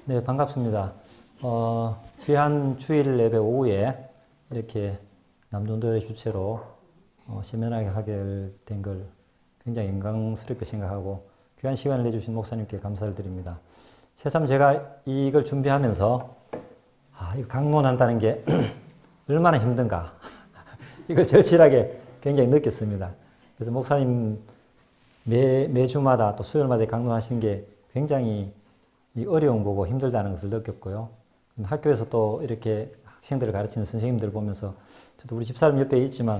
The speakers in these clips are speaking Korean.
네, 반갑습니다. 귀한 주일 예배 오후에 이렇게 남존도의 주최로 세미나를 하게 된 걸 굉장히 영광스럽게 생각하고 귀한 시간을 내주신 목사님께 감사를 드립니다. 새삼 제가 이걸 준비하면서 이거 강론한다는 게 얼마나 힘든가 이걸 절실하게 굉장히 느꼈습니다. 그래서 목사님 매주마다 또 수요일마다 강론하시는 게 굉장히 어려운 거고 힘들다는 것을 느꼈고요. 학교에서 또 이렇게 학생들을 가르치는 선생님들 보면서 저도 우리 집사람 옆에 있지만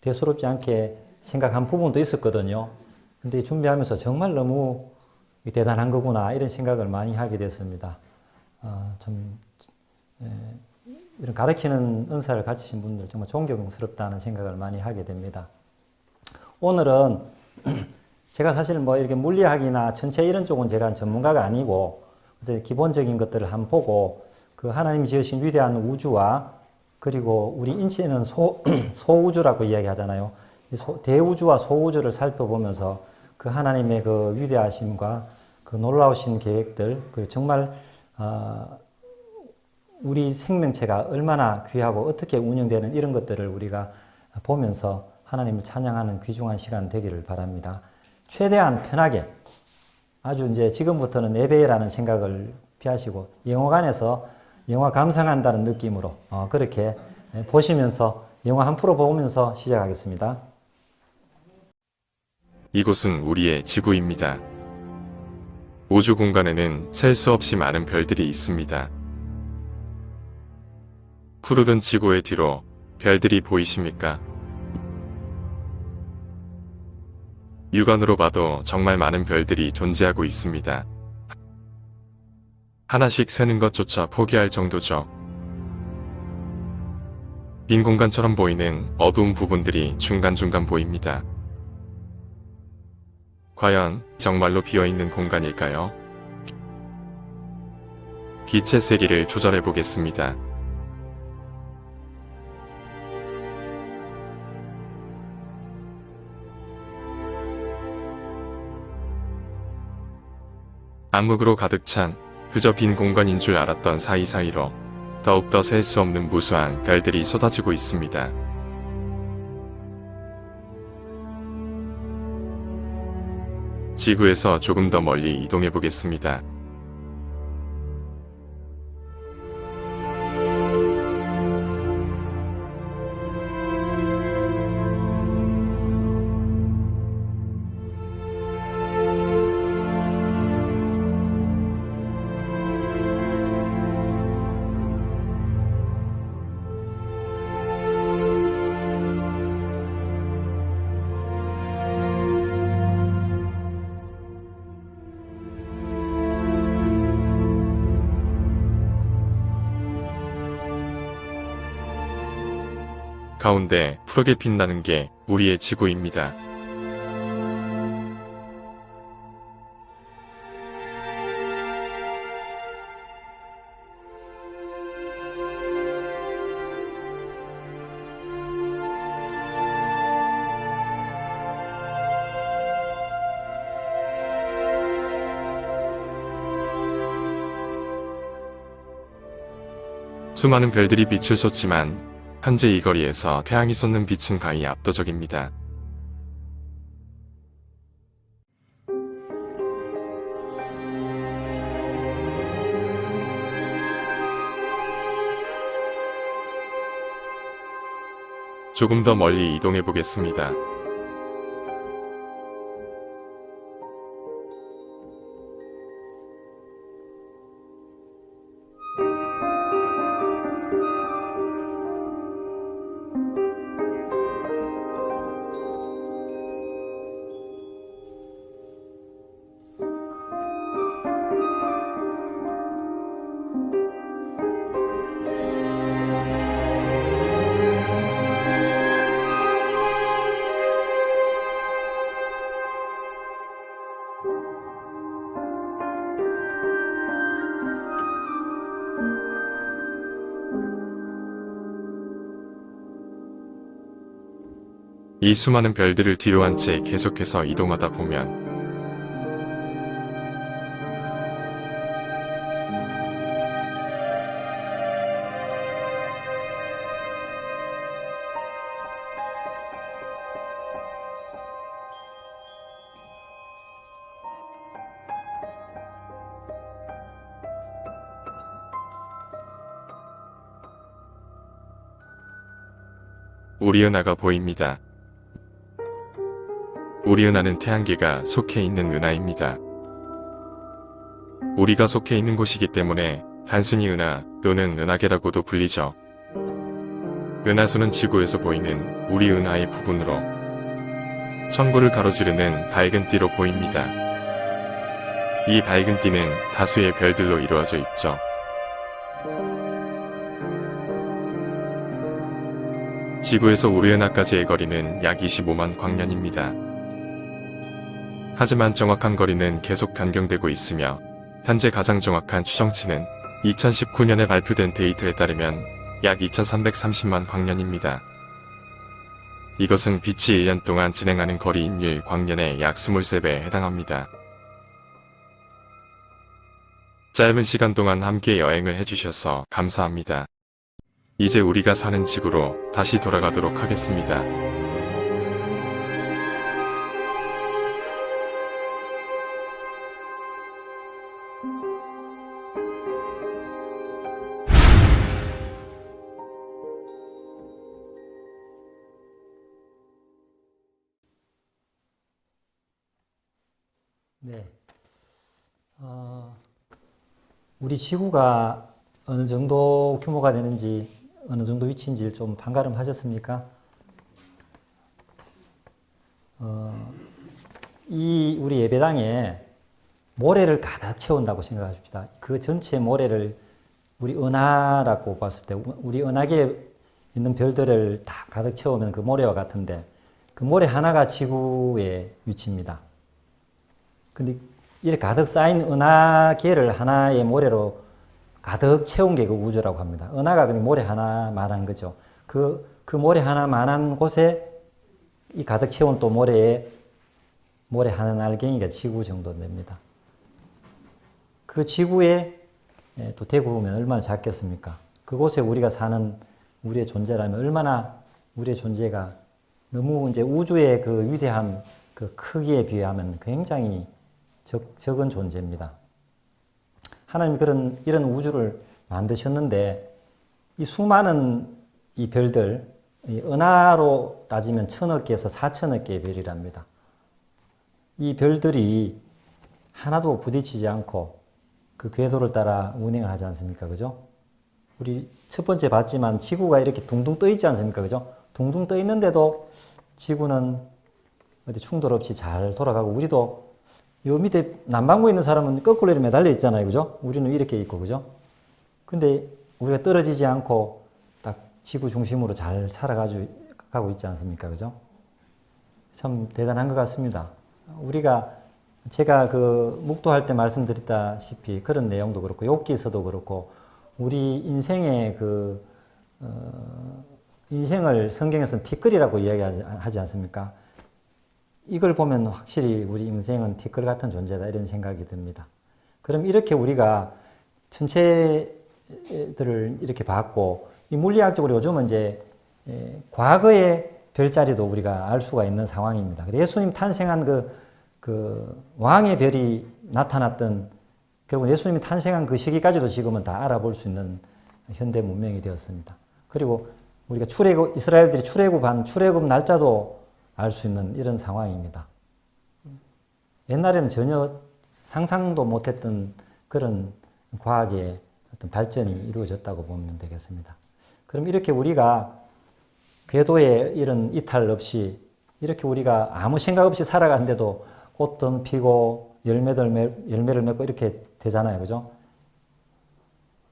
대수롭지 않게 생각한 부분도 있었거든요. 근데 준비하면서 정말 너무 대단한 거구나 이런 생각을 많이 하게 됐습니다. 이런 가르치는 은사를 가지신 분들 정말 존경스럽다는 생각을 많이 하게 됩니다. 오늘은 제가 사실 이렇게 물리학이나 천체 이런 쪽은 제가 전문가가 아니고 그래서 기본적인 것들을 한번 보고 그 하나님이 지으신 위대한 우주와 그리고 우리 인체는 소우주라고 이야기하잖아요. 대우주와 소우주를 살펴보면서 그 하나님의 그 위대하심과 그 놀라우신 계획들, 그 정말 우리 생명체가 얼마나 귀하고 어떻게 운영되는 이런 것들을 우리가 보면서 하나님을 찬양하는 귀중한 시간 되기를 바랍니다. 최대한 편하게 아주 이제 지금부터는 예배라는 생각을 피하시고 영화관에서 영화 감상한다는 느낌으로 그렇게 보시면서 영화 한 프로 보면서 시작하겠습니다. 이곳은 우리의 지구입니다. 우주 공간에는 셀 수 없이 많은 별들이 있습니다. 푸르른 지구의 뒤로 별들이 보이십니까? 육안으로 봐도 정말 많은 별들이 존재하고 있습니다. 하나씩 세는 것조차 포기할 정도죠. 빈 공간처럼 보이는 어두운 부분들이 중간중간 보입니다. 과연 정말로 비어있는 공간일까요? 빛의 세기를 조절해 보겠습니다. 암흑으로 가득 찬 그저 빈 공간인 줄 알았던 사이사이로 더욱더 셀 수 없는 무수한 별들이 쏟아지고 있습니다. 지구에서 조금 더 멀리 이동해 보겠습니다. 가운데 푸르게 빛나는 게 우리의 지구입니다. 수많은 별들이 빛을 쏟지만 현재 이 거리에서 태양이 쏟는 빛은 가히 압도적입니다. 조금 더 멀리 이동해 보겠습니다. 이 수많은 별들을 뒤로 한 채 계속해서 이동하다 보면 우리은하가 보입니다. 우리은하는 태양계가 속해 있는 은하입니다. 우리가 속해 있는 곳이기 때문에 단순히 은하 또는 은하계라고도 불리죠. 은하수는 지구에서 보이는 우리 은하의 부분으로 천구를 가로지르는 밝은 띠로 보입니다. 이 밝은 띠는 다수의 별들로 이루어져 있죠. 지구에서 우리은하까지의 거리는 약 25만 광년입니다. 하지만 정확한 거리는 계속 변경되고 있으며 현재 가장 정확한 추정치는 2019년에 발표된 데이터에 따르면 약 2330만 광년입니다. 이것은 빛이 1년 동안 진행하는 거리인율 광년의 약 23배에 해당합니다. 짧은 시간 동안 함께 여행을 해주셔서 감사합니다. 이제 우리가 사는 지구로 다시 돌아가도록 하겠습니다. 네. 우리 지구가 어느 정도 규모가 되는지, 어느 정도 위치인지 좀 판가름하셨습니까? 이 우리 예배당에 모래를 가득 채운다고 생각하십시다. 그 전체 모래를 우리 은하라고 봤을 때, 우리 은하계에 있는 별들을 다 가득 채우면 그 모래와 같은데, 그 모래 하나가 지구의 위치입니다. 근데 이렇게 가득 쌓인 은하계를 하나의 모래로 가득 채운 게 그 우주라고 합니다. 은하가 그냥 모래 하나만한 거죠. 그 모래 하나만한 곳에 이 가득 채운 또 모래 하나 알갱이가 지구 정도 됩니다. 그 지구에 또 대고 보면 얼마나 작겠습니까? 그곳에 우리가 사는 우리의 존재라면 얼마나 우리의 존재가 너무 이제 우주의 그 위대한 그 크기에 비하면 굉장히 적은 존재입니다. 하나님이 이런 우주를 만드셨는데 이 수많은 이 별들, 이 은하로 따지면 1000억 개에서 4000억 개의 별이랍니다. 이 별들이 하나도 부딪히지 않고 그 궤도를 따라 운행을 하지 않습니까? 그죠? 우리 첫 번째 봤지만 지구가 이렇게 둥둥 떠 있지 않습니까? 그죠? 둥둥 떠 있는데도 지구는 어디 충돌 없이 잘 돌아가고, 우리도 요 밑에 남반구에 있는 사람은 거꾸로 이렇게 매달려 있잖아요. 그죠? 우리는 이렇게 있고, 그죠? 근데 우리가 떨어지지 않고 딱 지구 중심으로 잘 살아가고 있지 않습니까? 그죠? 참 대단한 것 같습니다. 제가 그 묵도할 때 말씀드렸다시피 그런 내용도 그렇고, 욥기서도 그렇고, 우리 인생의 인생을 성경에서는 티끌이라고 이야기하지 않습니까? 이걸 보면 확실히 우리 인생은 티끌 같은 존재다, 이런 생각이 듭니다. 그럼 이렇게 우리가 천체들을 이렇게 봤고, 이 물리학적으로 요즘은 이제 과거의 별자리도 우리가 알 수가 있는 상황입니다. 예수님 탄생한 그 왕의 별이 나타났던, 결국 예수님이 탄생한 그 시기까지도 지금은 다 알아볼 수 있는 현대 문명이 되었습니다. 그리고 우리가 이스라엘들이 출애굽 날짜도 알 수 있는 이런 상황입니다. 옛날에는 전혀 상상도 못했던 그런 과학의 어떤 발전이 이루어졌다고 보면 되겠습니다. 그럼 이렇게 우리가 궤도에 이런 이탈 없이 이렇게 우리가 아무 생각 없이 살아가는데도 꽃도 피고 열매를 맺고 이렇게 되잖아요. 그죠?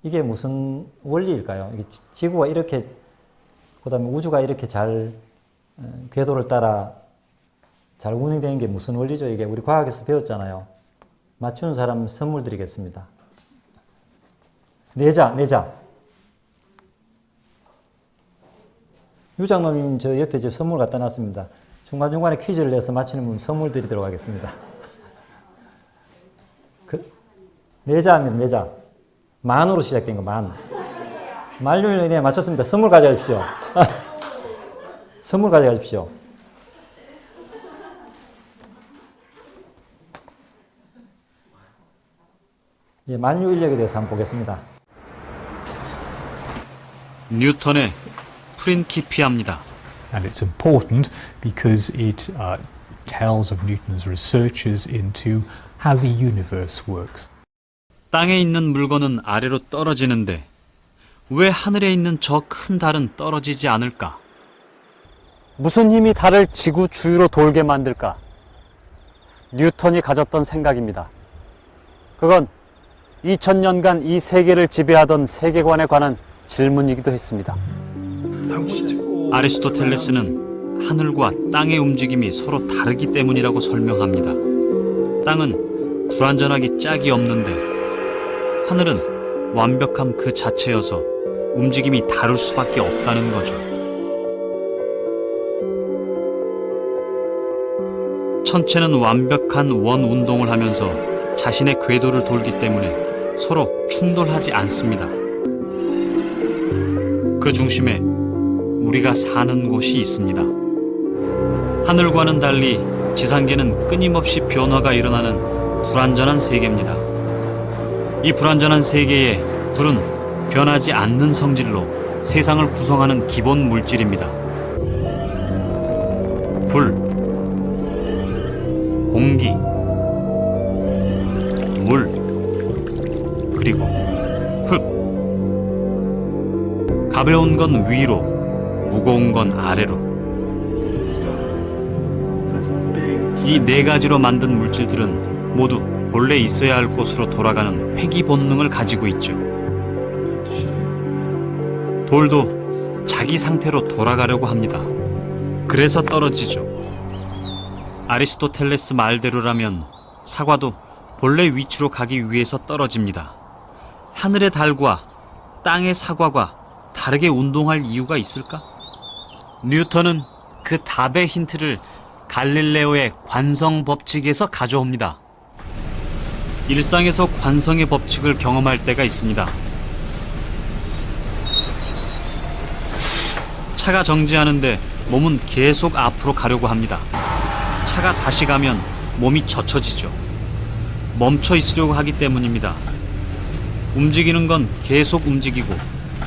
이게 무슨 원리일까요? 이게 지구가 이렇게, 그 다음에 우주가 이렇게 잘 궤도를 따라 잘 운행되는 게 무슨 원리죠? 이게 우리 과학에서 배웠잖아요. 맞추는 사람 선물 드리겠습니다. 내자. 유장놈님 저 옆에 저 선물 갖다 놨습니다. 중간중간에 퀴즈를 내서 맞히는 분 선물 드리도록 하겠습니다. 내자입니다. 내자. 만으로 시작된 거, 만. 만료일에 네, 맞췄습니다. 선물 가져가십시오. 선물 가져가십시오. 이제 만유 인력에 대해서 한번 보겠습니다. 뉴턴의 프린키피아입니다. And it's important because it tells of Newton's researches into how the universe works. 땅에 있는 물건은 아래로 떨어지는데 왜 하늘에 있는 저 큰 달은 떨어지지 않을까? 무슨 힘이 달을 지구 주위로 돌게 만들까? 뉴턴이 가졌던 생각입니다. 그건 2000년간 이 세계를 지배하던 세계관에 관한 질문이기도 했습니다. 아리스토텔레스는 하늘과 땅의 움직임이 서로 다르기 때문이라고 설명합니다. 땅은 불완전하기 짝이 없는데 하늘은 완벽함 그 자체여서 움직임이 다를 수밖에 없다는 거죠. 천체는 완벽한 원 운동을 하면서 자신의 궤도를 돌기 때문에 서로 충돌하지 않습니다. 그 중심에 우리가 사는 곳이 있습니다. 하늘과는 달리 지상계는 끊임없이 변화가 일어나는 불완전한 세계입니다. 이 불완전한 세계에 불은 변하지 않는 성질로 세상을 구성하는 기본 물질입니다. 불, 공기, 물, 그리고 흙. 가벼운 건 위로, 무거운 건 아래로. 이 네 가지로 만든 물질들은 모두 본래 있어야 할 곳으로 돌아가는 회귀 본능을 가지고 있죠. 돌도 자기 상태로 돌아가려고 합니다. 그래서 떨어지죠. 아리스토텔레스 말대로라면 사과도 본래 위치로 가기 위해서 떨어집니다. 하늘의 달과 땅의 사과가 다르게 운동할 이유가 있을까? 뉴턴은 그 답의 힌트를 갈릴레오의 관성 법칙에서 가져옵니다. 일상에서 관성의 법칙을 경험할 때가 있습니다. 차가 정지하는데 몸은 계속 앞으로 가려고 합니다. 차가 다시 가면 몸이 젖혀지죠. 멈춰 있으려고 하기 때문입니다. 움직이는 건 계속 움직이고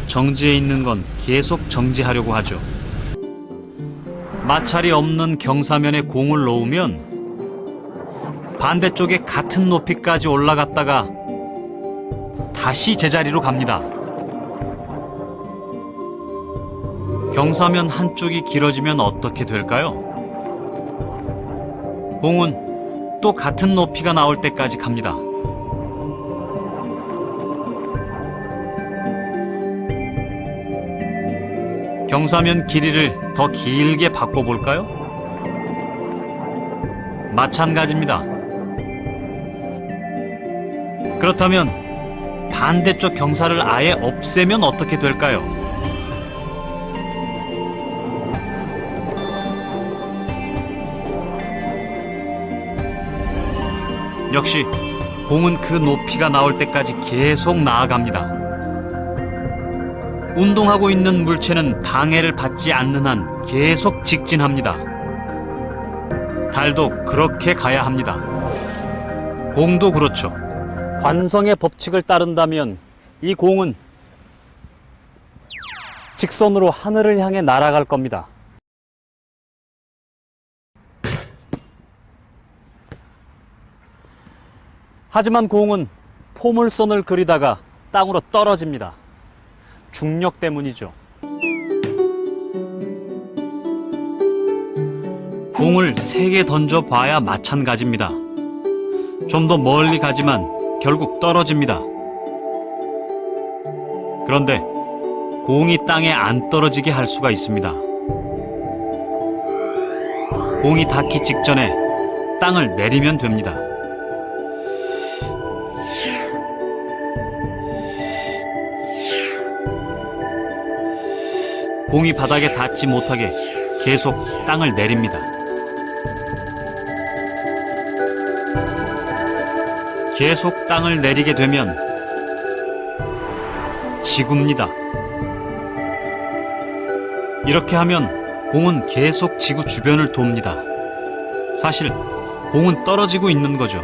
정지해 있는 건 계속 정지하려고 하죠. 마찰이 없는 경사면에 공을 놓으면 반대쪽에 같은 높이까지 올라갔다가 다시 제자리로 갑니다. 경사면 한쪽이 길어지면 어떻게 될까요? 공은 또 같은 높이가 나올 때까지 갑니다. 경사면 길이를 더 길게 바꿔볼까요? 마찬가지입니다. 그렇다면 반대쪽 경사를 아예 없애면 어떻게 될까요? 역시 공은 그 높이가 나올 때까지 계속 나아갑니다. 운동하고 있는 물체는 방해를 받지 않는 한 계속 직진합니다. 달도 그렇게 가야 합니다. 공도 그렇죠. 관성의 법칙을 따른다면 이 공은 직선으로 하늘을 향해 날아갈 겁니다. 하지만 공은 포물선을 그리다가 땅으로 떨어집니다. 중력 때문이죠. 공을 3개 던져봐야 마찬가지입니다. 좀 더 멀리 가지만 결국 떨어집니다. 그런데 공이 땅에 안 떨어지게 할 수가 있습니다. 공이 닿기 직전에 땅을 내리면 됩니다. 공이 바닥에 닿지 못하게 계속 땅을 내립니다. 계속 땅을 내리게 되면 지구입니다. 이렇게 하면 공은 계속 지구 주변을 돕니다. 사실 공은 떨어지고 있는 거죠.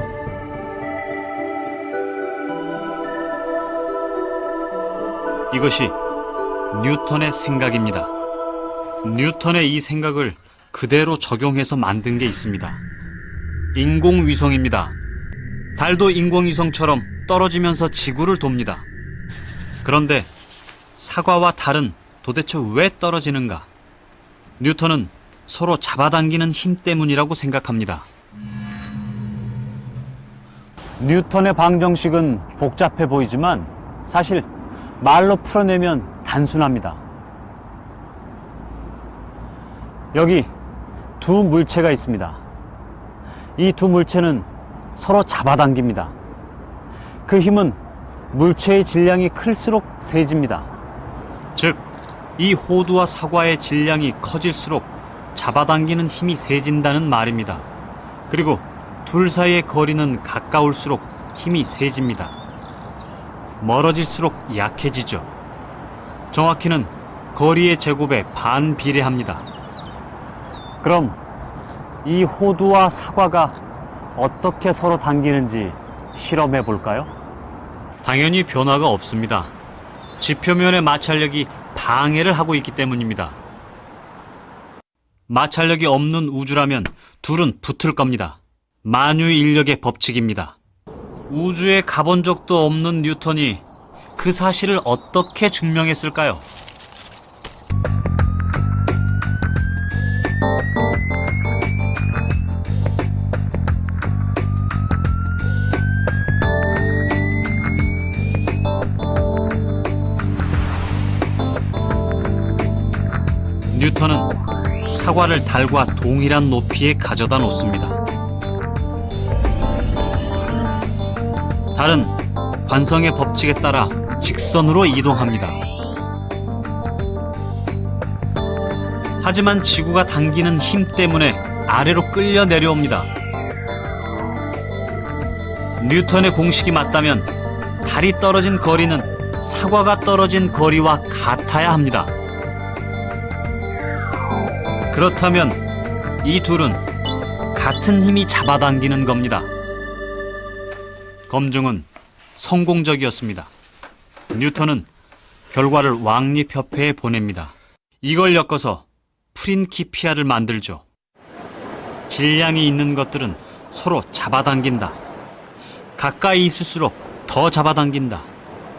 이것이 뉴턴의 생각입니다. 뉴턴의 이 생각을 그대로 적용해서 만든 게 있습니다. 인공위성입니다. 달도 인공위성처럼 떨어지면서 지구를 돕니다. 그런데 사과와 달은 도대체 왜 떨어지는가? 뉴턴은 서로 잡아당기는 힘 때문이라고 생각합니다. 뉴턴의 방정식은 복잡해 보이지만 사실 말로 풀어내면 단순합니다. 여기 두 물체가 있습니다. 이 두 물체는 서로 잡아당깁니다. 그 힘은 물체의 질량이 클수록 세집니다. 즉, 이 호두와 사과의 질량이 커질수록 잡아당기는 힘이 세진다는 말입니다. 그리고 둘 사이의 거리는 가까울수록 힘이 세집니다. 멀어질수록 약해지죠. 정확히는 거리의 제곱에 반비례합니다. 그럼 이 호두와 사과가 어떻게 서로 당기는지 실험해 볼까요? 당연히 변화가 없습니다. 지표면의 마찰력이 방해를 하고 있기 때문입니다. 마찰력이 없는 우주라면 둘은 붙을 겁니다. 만유인력의 법칙입니다. 우주에 가본 적도 없는 뉴턴이 그 사실을 어떻게 증명했을까요? 뉴턴은 사과를 달과 동일한 높이에 가져다 놓습니다. 달은 관성의 법칙에 따라 직선으로 이동합니다. 하지만 지구가 당기는 힘 때문에 아래로 끌려 내려옵니다. 뉴턴의 공식이 맞다면 달이 떨어진 거리는 사과가 떨어진 거리와 같아야 합니다. 그렇다면 이 둘은 같은 힘이 잡아당기는 겁니다. 검증은 성공적이었습니다. 뉴턴은 결과를 왕립협회에 보냅니다. 이걸 엮어서 프린키피아를 만들죠. 질량이 있는 것들은 서로 잡아당긴다. 가까이 있을수록 더 잡아당긴다.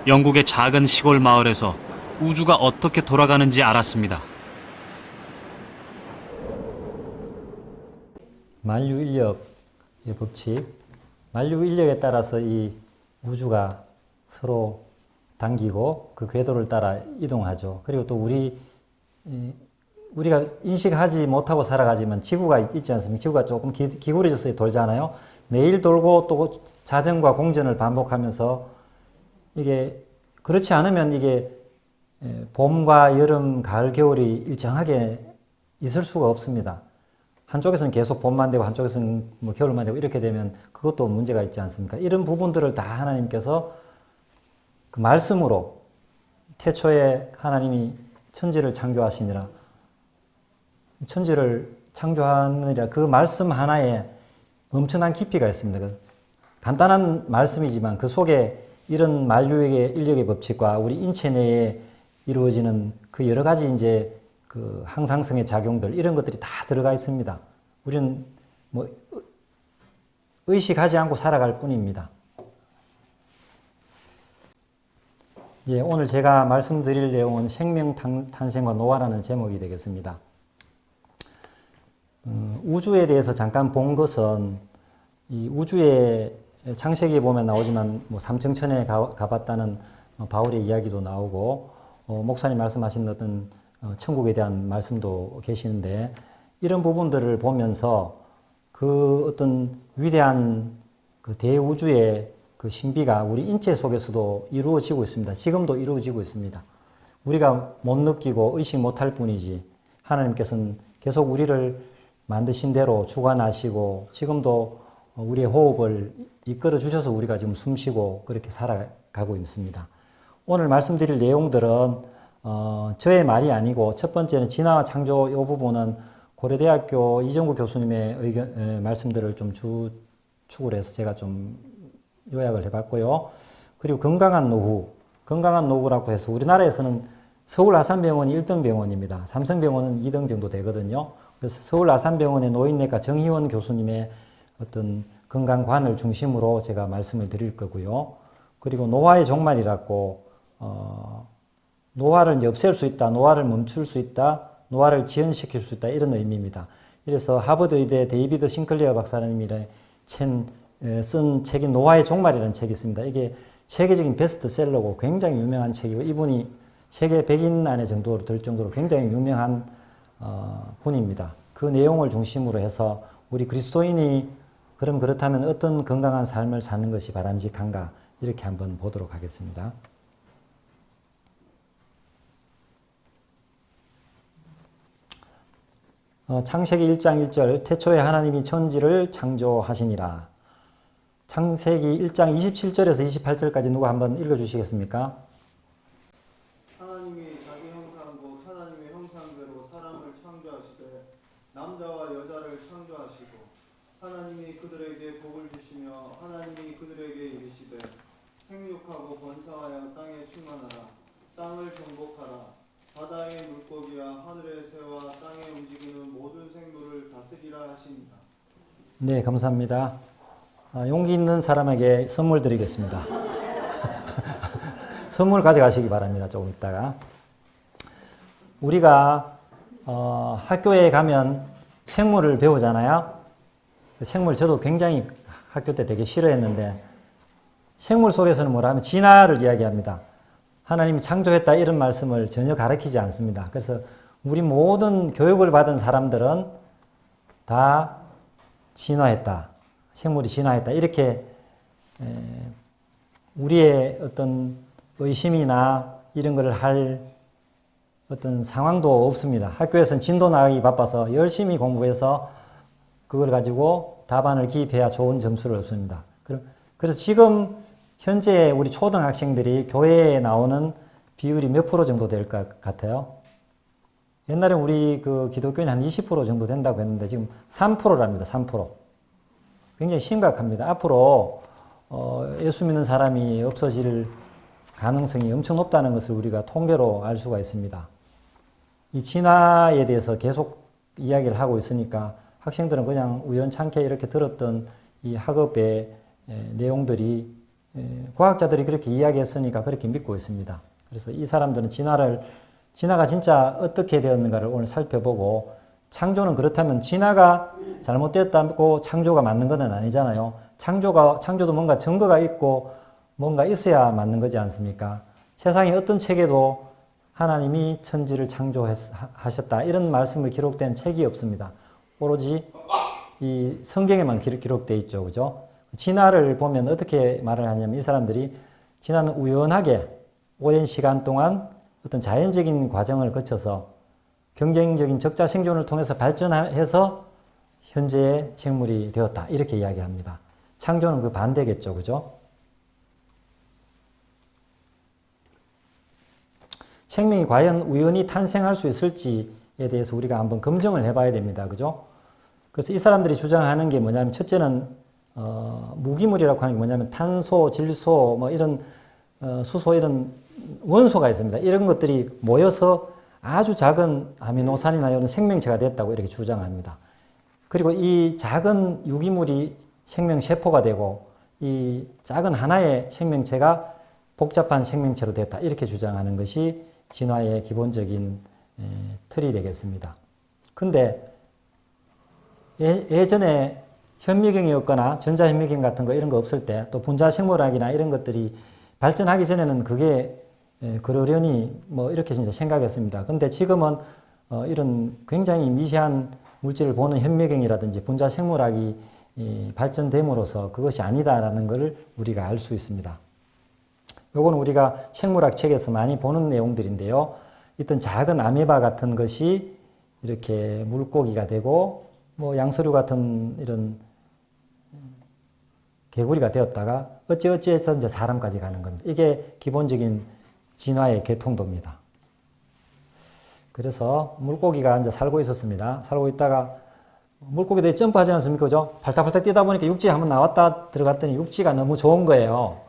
영국의 작은 시골 마을에서 우주가 어떻게 돌아가는지 알았습니다. 만유인력의 법칙, 만유인력에 따라서 이 우주가 서로 당기고 그 궤도를 따라 이동하죠. 그리고 또 우리가 인식하지 못하고 살아가지만 지구가 있지 않습니까? 지구가 조금 기울어져서 돌잖아요. 매일 돌고 또 자전과 공전을 반복하면서 이게 그렇지 않으면 이게 봄과 여름, 가을, 겨울이 일정하게 있을 수가 없습니다. 한쪽에서는 계속 봄만 되고 한쪽에서는 뭐 겨울만 되고 이렇게 되면 그것도 문제가 있지 않습니까? 이런 부분들을 다 하나님께서 그 말씀으로 태초에 하나님이 천지를 창조하시니라, 천지를 창조하느니라, 그 말씀 하나에 엄청난 깊이가 있습니다. 간단한 말씀이지만 그 속에 이런 만유의 인력의 법칙과 우리 인체 내에 이루어지는 그 여러 가지 이제 그 항상성의 작용들, 이런 것들이 다 들어가 있습니다. 우리는 뭐 의식하지 않고 살아갈 뿐입니다. 예, 오늘 제가 말씀드릴 내용은 생명 탄생과 노화라는 제목이 되겠습니다. 우주에 대해서 잠깐 본 것은 이 우주의 창세기에 보면 나오지만 뭐 삼층천에 가봤다는 바울의 이야기도 나오고 목사님 말씀하신 어떤 천국에 대한 말씀도 계시는데, 이런 부분들을 보면서 그 어떤 위대한 그 대우주의 그 신비가 우리 인체 속에서도 이루어지고 있습니다. 지금도 이루어지고 있습니다. 우리가 못 느끼고 의식 못할 뿐이지 하나님께서는 계속 우리를 만드신 대로 주관하시고 지금도 우리의 호흡을 이끌어 주셔서 우리가 지금 숨쉬고 그렇게 살아가고 있습니다. 오늘 말씀드릴 내용들은 저의 말이 아니고, 첫 번째는 진화와 창조 이 부분은 고려대학교 이정구 교수님의 말씀들을 좀 축을 해서 제가 좀 요약을 해봤고요. 그리고 건강한 노후라고 해서 우리나라에서는 서울 아산병원이 1등 병원입니다. 삼성병원은 2등 정도 되거든요. 그래서 서울 아산병원의 노인내과 정희원 교수님의 어떤 건강관을 중심으로 제가 말씀을 드릴 거고요. 그리고 노화의 종말이라고 노화를 이제 없앨 수 있다, 노화를 멈출 수 있다, 노화를 지연시킬 수 있다 이런 의미입니다. 그래서 하버드 의대 데이비드 싱클레어 박사님이 쓴 책이 노화의 종말이라는 책이 있습니다. 이게 세계적인 베스트셀러고 굉장히 유명한 책이고 이분이 세계 100인 안에 정도로 들 정도로 굉장히 유명한 분입니다. 그 내용을 중심으로 해서 우리 그리스도인이 그럼 그렇다면 어떤 건강한 삶을 사는 것이 바람직한가 이렇게 한번 보도록 하겠습니다. 창세기 1장 1절 태초에 하나님이 천지를 창조하시니라. 창세기 1장 27절에서 28절까지 누가 한번 읽어주시겠습니까? 하나님이 자기 형상 곧 하나님의 형상대로 사람을 창조하시되 남자와 여자를 창조하시고 하나님이 그들에게 복을 주시며 하나님이 그들에게 이르시되 생육하고 번성하여 땅에 충만하라 땅을 정복하라 바다의 물고기와 하늘의 새와 땅에 움직이는 모든 생물을 다스리라 하십니다. 네, 감사합니다. 용기 있는 사람에게 선물 드리겠습니다. 선물 가져가시기 바랍니다. 조금 있다가. 우리가 학교에 가면 생물을 배우잖아요. 생물 저도 굉장히 학교 때 되게 싫어했는데 생물 속에서는 뭐라 하면 진화를 이야기합니다. 하나님이 창조했다 이런 말씀을 전혀 가르치지 않습니다. 그래서 우리 모든 교육을 받은 사람들은 다 진화했다. 생물이 진화했다. 이렇게 우리의 어떤 의심이나 이런 걸 할 어떤 상황도 없습니다. 학교에서는 진도 나가기 바빠서 열심히 공부해서 그걸 가지고 답안을 기입해야 좋은 점수를 얻습니다. 그래서 지금 현재 우리 초등학생들이 교회에 나오는 비율이 몇 프로 정도 될 것 같아요? 옛날에 우리 그 기독교인이 한 20% 정도 된다고 했는데 지금 3%랍니다. 3%. 굉장히 심각합니다. 앞으로 예수 믿는 사람이 없어질 가능성이 엄청 높다는 것을 우리가 통계로 알 수가 있습니다. 이 진화에 대해서 계속 이야기를 하고 있으니까 학생들은 그냥 우연찮게 이렇게 들었던 이 학업의 내용들이 과학자들이 그렇게 이야기했으니까 그렇게 믿고 있습니다. 그래서 이 사람들은 진화가 진짜 어떻게 되었는가를 오늘 살펴보고 창조는 그렇다면 진화가 잘못됐다고 창조가 맞는 건 아니잖아요. 창조도 뭔가 증거가 있고 뭔가 있어야 맞는 거지 않습니까? 세상에 어떤 책에도 하나님이 천지를 창조하셨다 이런 말씀을 기록된 책이 없습니다. 오로지 이 성경에만 기록되어 있죠. 그죠? 진화를 보면 어떻게 말을 하냐면 이 사람들이 진화는 우연하게 오랜 시간 동안 어떤 자연적인 과정을 거쳐서 경쟁적인 적자 생존을 통해서 발전해서 현재의 생물이 되었다. 이렇게 이야기합니다. 창조는 그 반대겠죠. 그죠? 생명이 과연 우연히 탄생할 수 있을지에 대해서 우리가 한번 검증을 해봐야 됩니다. 그죠? 그래서 이 사람들이 주장하는 게 뭐냐면 첫째는 무기물이라고 하는 게 뭐냐면 탄소, 질소, 뭐 이런 수소 이런 원소가 있습니다. 이런 것들이 모여서 아주 작은 아미노산이나 이런 생명체가 됐다고 이렇게 주장합니다. 그리고 이 작은 유기물이 생명세포가 되고 이 작은 하나의 생명체가 복잡한 생명체로 됐다. 이렇게 주장하는 것이 진화의 기본적인 틀이 되겠습니다. 근데 예전에 현미경이 없거나 전자현미경 같은 거 이런 거 없을 때 또 분자생물학이나 이런 것들이 발전하기 전에는 그게 그러려니 뭐 이렇게 진짜 생각했습니다. 근데 지금은 이런 굉장히 미세한 물질을 보는 현미경이라든지 분자생물학이 발전됨으로써 그것이 아니다라는 것을 우리가 알 수 있습니다. 요거는 우리가 생물학 책에서 많이 보는 내용들인데요. 어떤 작은 아메바 같은 것이 이렇게 물고기가 되고 뭐 양서류 같은 이런 개구리가 되었다가 어찌어찌해서 이제 사람까지 가는 겁니다. 이게 기본적인 진화의 계통도입니다. 그래서 물고기가 이제 살고 있었습니다. 살고 있다가 물고기들이 점프하지 않습니까? 그죠? 발딱발딱 뛰다 보니까 육지에 한번 나왔다 들어갔더니 육지가 너무 좋은 거예요.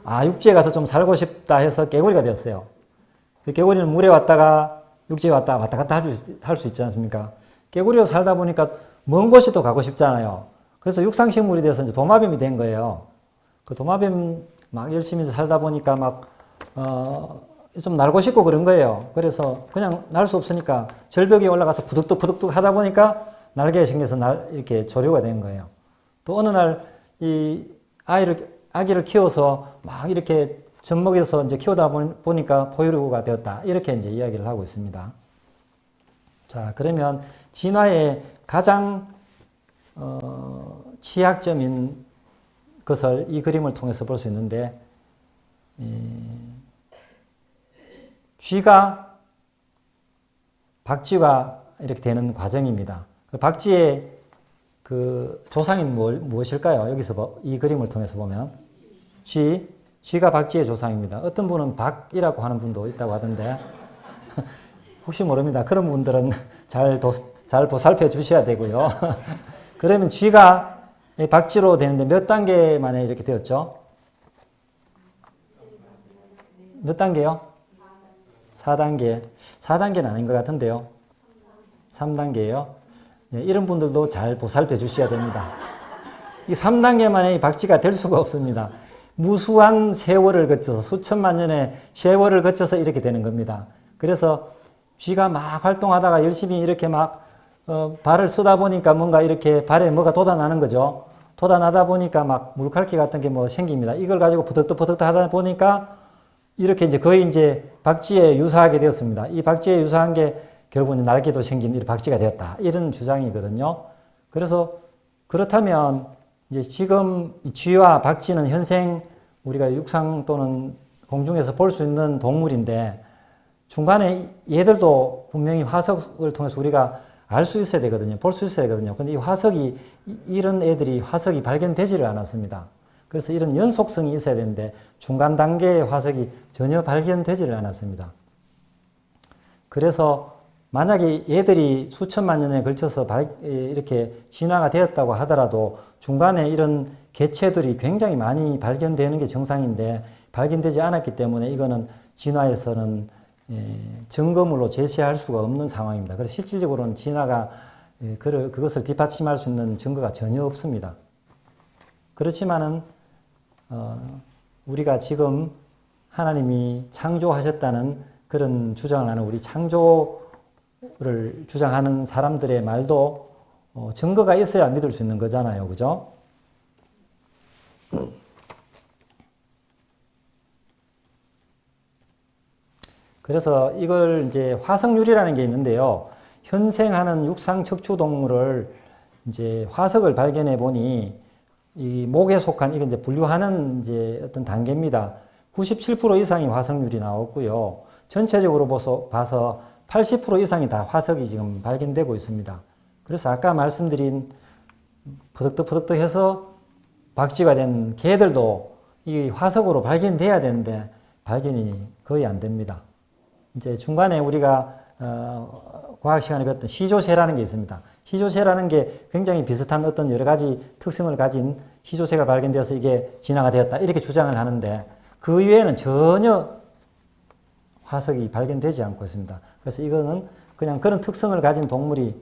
아, 육지에 가서 좀 살고 싶다 해서 개구리가 되었어요. 개구리는 물에 왔다가 육지에 왔다 갔다 할 수 있지 않습니까? 개구리로 살다 보니까 먼 곳이 또 가고 싶잖아요. 그래서 육상식물이 돼서 이제 도마뱀이 된 거예요. 그 도마뱀 막 열심히 살다 보니까 좀 날고 싶고 그런 거예요. 그래서 그냥 날 수 없으니까 절벽에 올라가서 부득득 하다 보니까 날개가 생겨서 이렇게 조류가 된 거예요. 또 어느 날 이 아기를 키워서 막 이렇게 젖먹여서 이제 키우다 보니까 포유류가 되었다. 이렇게 이제 이야기를 하고 있습니다. 자, 그러면 진화의 가장 취약점인 것을 이 그림을 통해서 볼 수 있는데, 쥐가 박쥐가 이렇게 되는 과정입니다. 박쥐의 그 조상이 무엇일까요? 여기서 이 그림을 통해서 보면 쥐가 박쥐의 조상입니다. 어떤 분은 박이라고 하는 분도 있다고 하던데 혹시 모릅니다. 그런 분들은 잘 보살펴 주셔야 되고요. 그러면 쥐가 박쥐로 되는데 몇 단계 만에 이렇게 되었죠? 몇 단계요? 4단계. 4단계는 아닌 것 같은데요. 3단계예요. 이런 분들도 잘 보살펴 주셔야 됩니다. 이 3단계 만에 박쥐가 될 수가 없습니다. 무수한 세월을 거쳐서 수천만 년의 세월을 거쳐서 이렇게 되는 겁니다. 그래서 쥐가 막 활동하다가 열심히 이렇게 막 발을 쓰다 보니까 뭔가 이렇게 발에 뭐가 돋아나는 거죠. 돋아나다 보니까 막 물갈퀴 같은 게 뭐 생깁니다. 이걸 가지고 부득득 하다 보니까 이렇게 이제 거의 이제 박쥐에 유사하게 되었습니다. 이 박쥐에 유사한 게 결국은 날개도 생긴 이 박쥐가 되었다. 이런 주장이거든요. 그래서 그렇다면 이제 지금 쥐와 박쥐는 현생 우리가 육상 또는 공중에서 볼 수 있는 동물인데 중간에 얘들도 분명히 화석을 통해서 우리가 알 수 있어야 되거든요. 볼 수 있어야 되거든요. 근데 이 이런 애들이 화석이 발견되지를 않았습니다. 그래서 이런 연속성이 있어야 되는데 중간 단계의 화석이 전혀 발견되지를 않았습니다. 그래서 만약에 얘들이 수천만 년에 걸쳐서 이렇게 진화가 되었다고 하더라도 중간에 이런 개체들이 굉장히 많이 발견되는 게 정상인데 발견되지 않았기 때문에 이거는 진화에서는 증거물로 제시할 수가 없는 상황입니다. 그래서 실질적으로는 진화가 그것을 뒷받침할 수 있는 증거가 전혀 없습니다. 그렇지만은 우리가 지금 하나님이 창조하셨다는 그런 주장을 하는 우리 창조를 주장하는 사람들의 말도 증거가 있어야 믿을 수 있는 거잖아요. 그죠? 그래서 이걸 이제 화석유리라는 게 있는데요. 현생하는 육상 척추 동물을 이제 화석을 발견해 보니 이 목에 속한 이건 이제 분류하는 이제 어떤 단계입니다. 97% 이상이 화석률이 나왔고요. 전체적으로 봐서 80% 이상이 다 화석이 지금 발견되고 있습니다. 그래서 아까 말씀드린 퍼득득 해서 박쥐가 된 개들도 이 화석으로 발견돼야 되는데 발견이 거의 안 됩니다. 이제 중간에 우리가 과학 시간에 배웠던 시조새라는 게 있습니다. 시조새라는 게 굉장히 비슷한 어떤 여러 가지 특성을 가진 시조새가 발견되어서 이게 진화가 되었다 이렇게 주장을 하는데 그 이외에는 전혀 화석이 발견되지 않고 있습니다. 그래서 이거는 그냥 그런 특성을 가진 동물이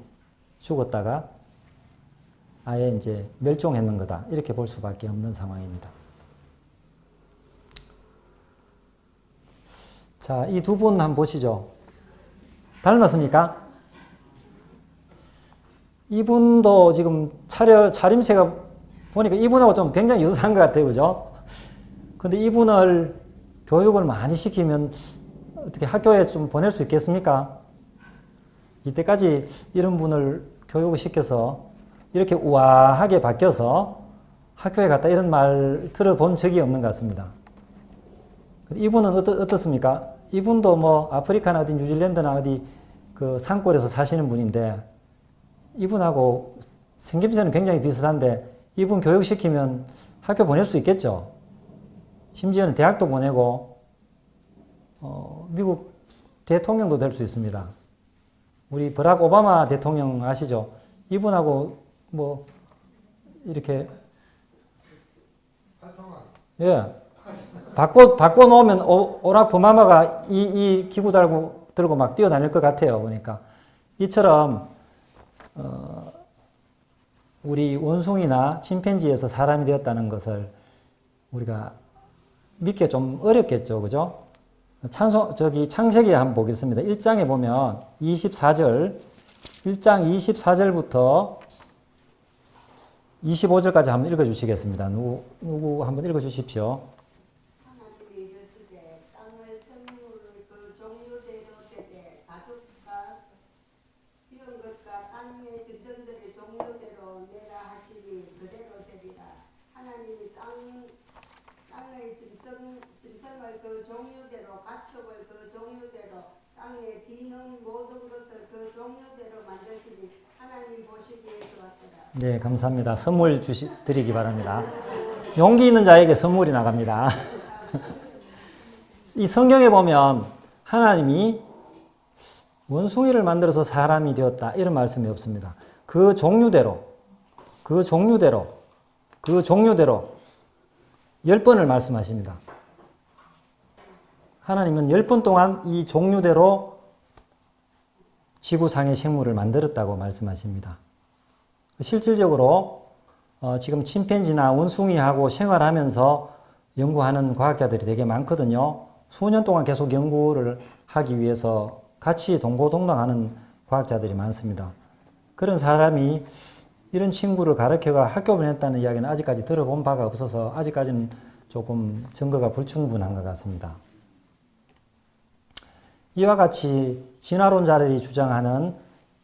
죽었다가 아예 이제 멸종했는 거다 이렇게 볼 수밖에 없는 상황입니다. 자, 이 두 분 한번 보시죠. 닮았습니까? 이분도 지금 차림새가 보니까 이분하고 좀 굉장히 유사한 것 같아요. 그죠? 근데 이분을 교육을 많이 시키면 어떻게 학교에 좀 보낼 수 있겠습니까? 이때까지 이런 분을 교육을 시켜서 이렇게 우아하게 바뀌어서 학교에 갔다 이런 말 들어본 적이 없는 것 같습니다. 이분은 어떻습니까? 이분도 뭐 아프리카나 어디 뉴질랜드나 어디 그 산골에서 사시는 분인데 이분하고 생김새는 굉장히 비슷한데 이분 교육시키면 학교 보낼 수 있겠죠. 심지어는 대학도 보내고 미국 대통령도 될 수 있습니다. 우리 버락 오바마 대통령 아시죠? 이분하고 뭐 이렇게 예 바꿔 놓으면 오락부마마가 이 기구 들고 막 뛰어다닐 것 같아요. 보니까. 이처럼, 우리 원숭이나 침팬지에서 사람이 되었다는 것을 우리가 믿기 좀 어렵겠죠. 그죠? 창세기 한번 보겠습니다. 1장에 보면 24절, 1장 24절부터 25절까지 한번 읽어 주시겠습니다. 누구 한번 읽어 주십시오. 하나님이 이르시되 땅의 생물을 그 종류대로 되되 가축과 뛰은 것과 땅의 짐승들의 종류대로 내라 하시니 그대로 되리라. 하나님이 땅의 짐승을 그 종류대로 가축을 그 종류대로 땅에 비는 모든 것을 그 종류대로 만드시니 하나님 보시기에 좋았더라. 네, 감사합니다. 선물 드리기 바랍니다. 용기 있는 자에게 선물이 나갑니다. 이 성경에 보면 하나님이 원숭이를 만들어서 사람이 되었다 이런 말씀이 없습니다. 그 종류대로 10번을 말씀하십니다. 하나님은 10번 동안 이 종류대로 지구상의 생물을 만들었다고 말씀하십니다. 실질적으로 지금 침팬지나 원숭이하고 생활하면서 연구하는 과학자들이 되게 많거든요. 수년 동안 계속 연구를 하기 위해서 같이 동고동락하는 과학자들이 많습니다. 그런 사람이 이런 친구를 가르쳐가 학교 보냈다는 이야기는 아직까지 들어본 바가 없어서 아직까지는 조금 증거가 불충분한 것 같습니다. 이와 같이 진화론자들이 주장하는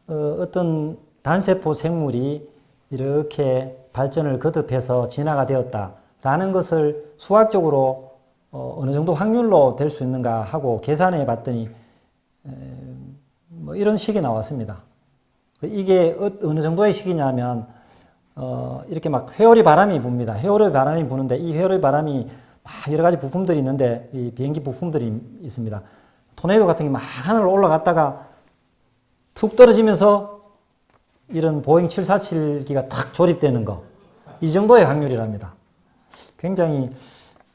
어떤 단세포 생물이 이렇게 발전을 거듭해서 진화가 되었다라는 것을 수학적으로 어느 정도 확률로 될 수 있는가 하고 계산해 봤더니 뭐 이런 식이 나왔습니다. 이게 어느 정도의 식이냐면 이렇게 막 회오리 바람이 붑니다. 회오리 바람이 부는데 이 회오리 바람이 막 여러 가지 부품들이 있는데 이 비행기 부품들이 있습니다. 토네이도 같은 게 막 하늘로 올라갔다가 툭 떨어지면서 이런 보잉 747기가 탁 조립되는 거. 이 정도의 확률이랍니다. 굉장히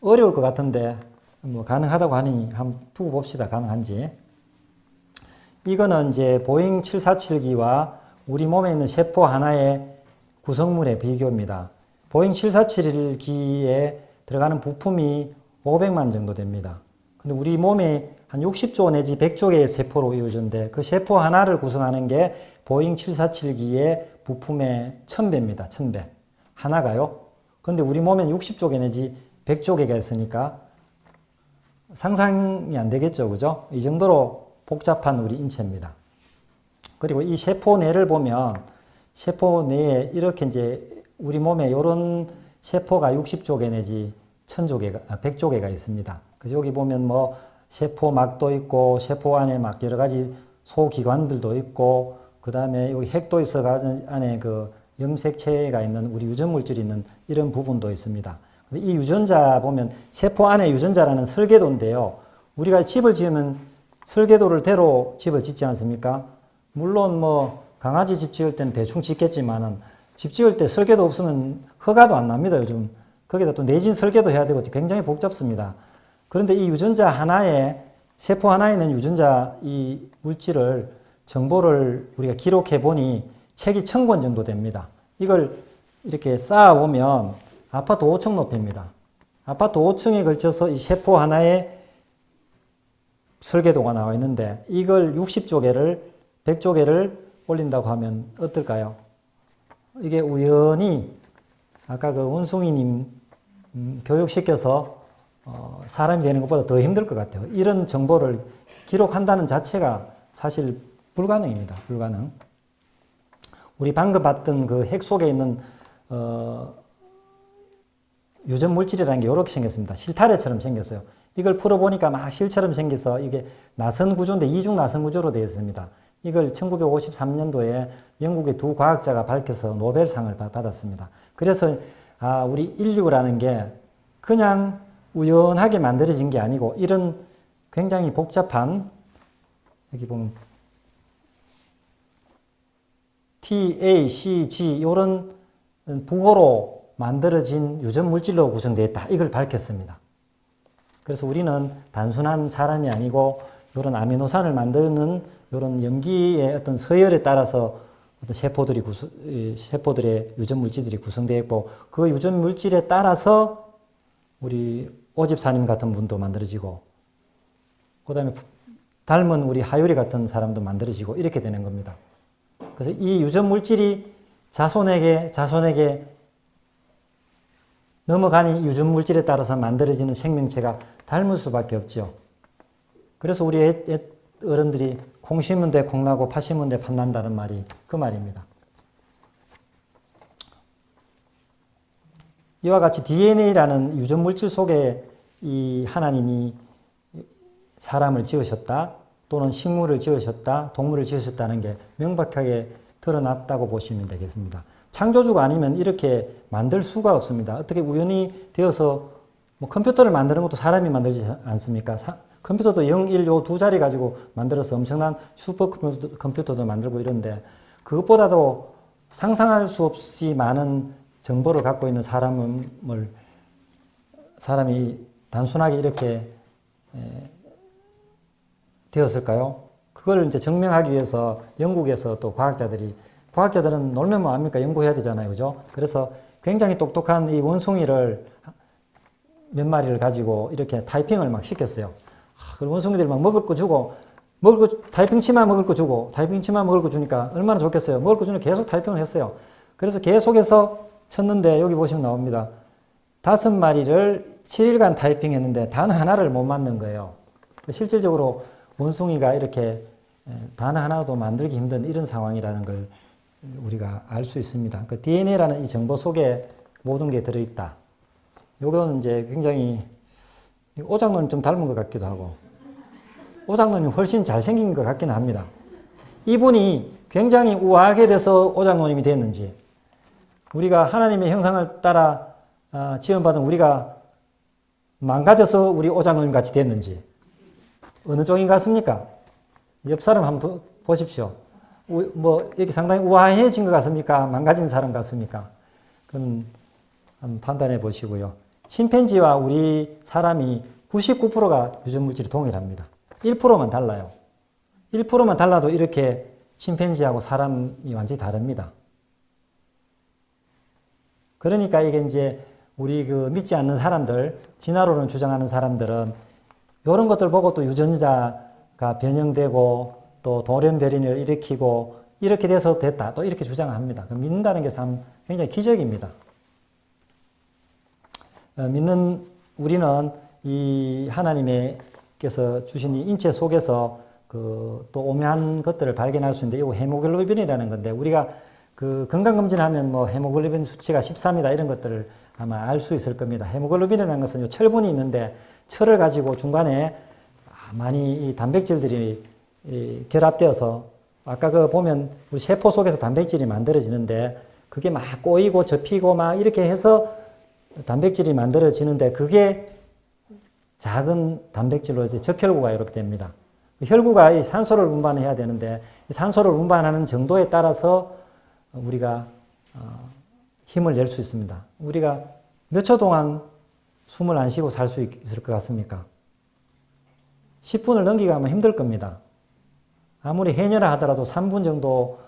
어려울 것 같은데 뭐 가능하다고 하니 한번 두고 봅시다. 가능한지. 이거는 이제 보잉 747기와 우리 몸에 있는 세포 하나의 구성물의 비교입니다. 보잉 747기에 들어가는 부품이 500만 정도 됩니다. 근데 우리 몸에 한 60조 내지 100조 개의 세포로 이루어졌는데 그 세포 하나를 구성하는 게 보잉 747기의 부품의 1000배입니다. 1000배. 하나가요. 근데 우리 몸엔 60조 개 내지 100조 개가 있으니까 상상이 안 되겠죠. 그죠? 이 정도로 복잡한 우리 인체입니다. 그리고 이 세포 내를 보면 세포 내에 이렇게 이제 우리 몸에 이런 세포가 60조 개 내지 100조 개가 있습니다. 그래서 여기 보면 뭐 세포막도 있고 세포 안에 막 여러 가지 소기관들도 있고 그 다음에 여기 핵도 있어 안에 그 염색체가 있는 우리 유전물질이 있는 이런 부분도 있습니다. 이 유전자 보면 세포 안에 유전자라는 설계도인데요. 우리가 집을 지으면 설계도를 대로 집을 짓지 않습니까? 물론 뭐 강아지 집 지을 때는 대충 짓겠지만은 집 지을 때 설계도 없으면 허가도 안 납니다. 요즘 거기다 또 내진 설계도 해야 되고 굉장히 복잡습니다. 그런데 이 유전자 하나에 세포 하나에 있는 유전자 이 물질을 정보를 우리가 기록해 보니 책이 1000권 정도 됩니다. 이걸 이렇게 쌓아 보면 아파트 5층 높이입니다. 아파트 5층에 걸쳐서 이 세포 하나에 설계도가 나와 있는데 이걸 60조 개를 100조 개를 올린다고 하면 어떨까요? 이게 우연히 아까 그 원숭이님 교육시켜서 사람이 되는 것보다 더 힘들 것 같아요. 이런 정보를 기록한다는 자체가 사실 불가능입니다. 불가능. 우리 방금 봤던 그 핵 속에 있는 유전 물질이라는 게 이렇게 생겼습니다. 실타래처럼 생겼어요. 이걸 풀어보니까 막 실처럼 생겨서 이게 나선 구조인데 이중 나선 구조로 되어 있습니다. 이걸 1953년도에 영국의 두 과학자가 밝혀서 노벨상을 받았습니다. 그래서 우리 인류라는 게 그냥 우연하게 만들어진 게 아니고 이런 굉장히 복잡한 여기 보면 T, A, C, G 이런 부호로 만들어진 유전 물질로 구성되어 있다. 이걸 밝혔습니다. 그래서 우리는 단순한 사람이 아니고 이런 아미노산을 만드는 이런 염기의 어떤 서열에 따라서 어떤 세포들의 유전 물질들이 구성되어 있고 그 유전 물질에 따라서 우리 오집사님 같은 분도 만들어지고 그다음에 닮은 우리 하유리 같은 사람도 만들어지고 이렇게 되는 겁니다. 그래서 이 유전 물질이 자손에게 넘어가니 유전 물질에 따라서 만들어지는 생명체가 닮을 수밖에 없죠. 그래서 우리 어른들이 콩 심은 데 콩 나고 팥 심은 데 팥 난다는 말이 그 말입니다. 이와 같이 DNA라는 유전 물질 속에 이 하나님이 사람을 지으셨다 또는 식물을 지으셨다 동물을 지으셨다는 게 명백하게 드러났다고 보시면 되겠습니다. 창조주가 아니면 이렇게 만들 수가 없습니다. 어떻게 우연히 되어서 뭐 컴퓨터를 만드는 것도 사람이 만들지 않습니까? 컴퓨터도 0, 1, 요 두 자리 가지고 만들어서 엄청난 슈퍼컴퓨터도 만들고 이런데 그것보다도 상상할 수 없이 많은 정보를 갖고 있는 사람이 단순하게 이렇게 되었을까요? 그걸 이제 증명하기 위해서 영국에서 또 과학자들은 놀면 뭐합니까? 연구해야 되잖아요. 그죠? 그래서 굉장히 똑똑한 이 원숭이를 몇 마리를 가지고 이렇게 타이핑을 막 시켰어요. 그 원숭이들이 막 먹을 거 주고, 타이핑 치마 먹을 거 주고, 타이핑 치마 먹을 거 주니까 얼마나 좋겠어요. 먹을 거 주니까 계속 타이핑을 했어요. 그래서 계속해서 쳤는데 여기 보시면 나옵니다. 5마리를 7일간 타이핑 했는데 단 하나를 못 만든 거예요. 실질적으로 원숭이가 이렇게 단 하나도 만들기 힘든 이런 상황이라는 걸 우리가 알 수 있습니다. 그 DNA라는 이 정보 속에 모든 게 들어있다. 요거는 이제 굉장히 오장로님 좀 닮은 것 같기도 하고 오장로님 훨씬 잘생긴 것 같기는 합니다. 이분이 굉장히 우아하게 돼서 오장로님이 됐는지 우리가 하나님의 형상을 따라 지원받은 우리가 망가져서 우리 오장로님 같이 됐는지 어느 쪽인 것 같습니까? 옆 사람 한번 보십시오. 뭐 이렇게 상당히 우아해진 것 같습니까? 망가진 사람 같습니까? 그건 한번 판단해 보시고요. 침팬지와 우리 사람이 99%가 유전 물질이 동일합니다. 1%만 달라요. 1%만 달라도 이렇게 침팬지하고 사람이 완전히 다릅니다. 그러니까 이게 이제 우리 그 믿지 않는 사람들, 진화론을 주장하는 사람들은 이런 것들 보고 또 유전자가 변형되고 또 돌연변이를 일으키고 이렇게 돼서 됐다. 또 이렇게 주장합니다. 믿는다는 게 참 굉장히 기적입니다. 믿는 우리는 이 하나님께서 주신 이 인체 속에서 그 또 오묘한 것들을 발견할 수 있는데 이거 헤모글로빈이라는 건데 우리가 그 건강검진하면 뭐 헤모글로빈 수치가 13이다 이런 것들을 아마 알 수 있을 겁니다. 헤모글로빈이라는 것은 요 철분이 있는데 철을 가지고 중간에 많이 이 단백질들이 결합되어서 아까 그 보면 우리 세포 속에서 단백질이 만들어지는데 그게 막 꼬이고 접히고 막 이렇게 해서 단백질이 만들어지는데 그게 작은 단백질로 이제 적혈구가 이렇게 됩니다. 혈구가 이 산소를 운반해야 되는데 이 산소를 운반하는 정도에 따라서 우리가 힘을 낼 수 있습니다. 우리가 몇 초 동안 숨을 안 쉬고 살 수 있을 것 같습니까? 10분을 넘기가면 힘들 겁니다. 아무리 해녀라 하더라도 3분 정도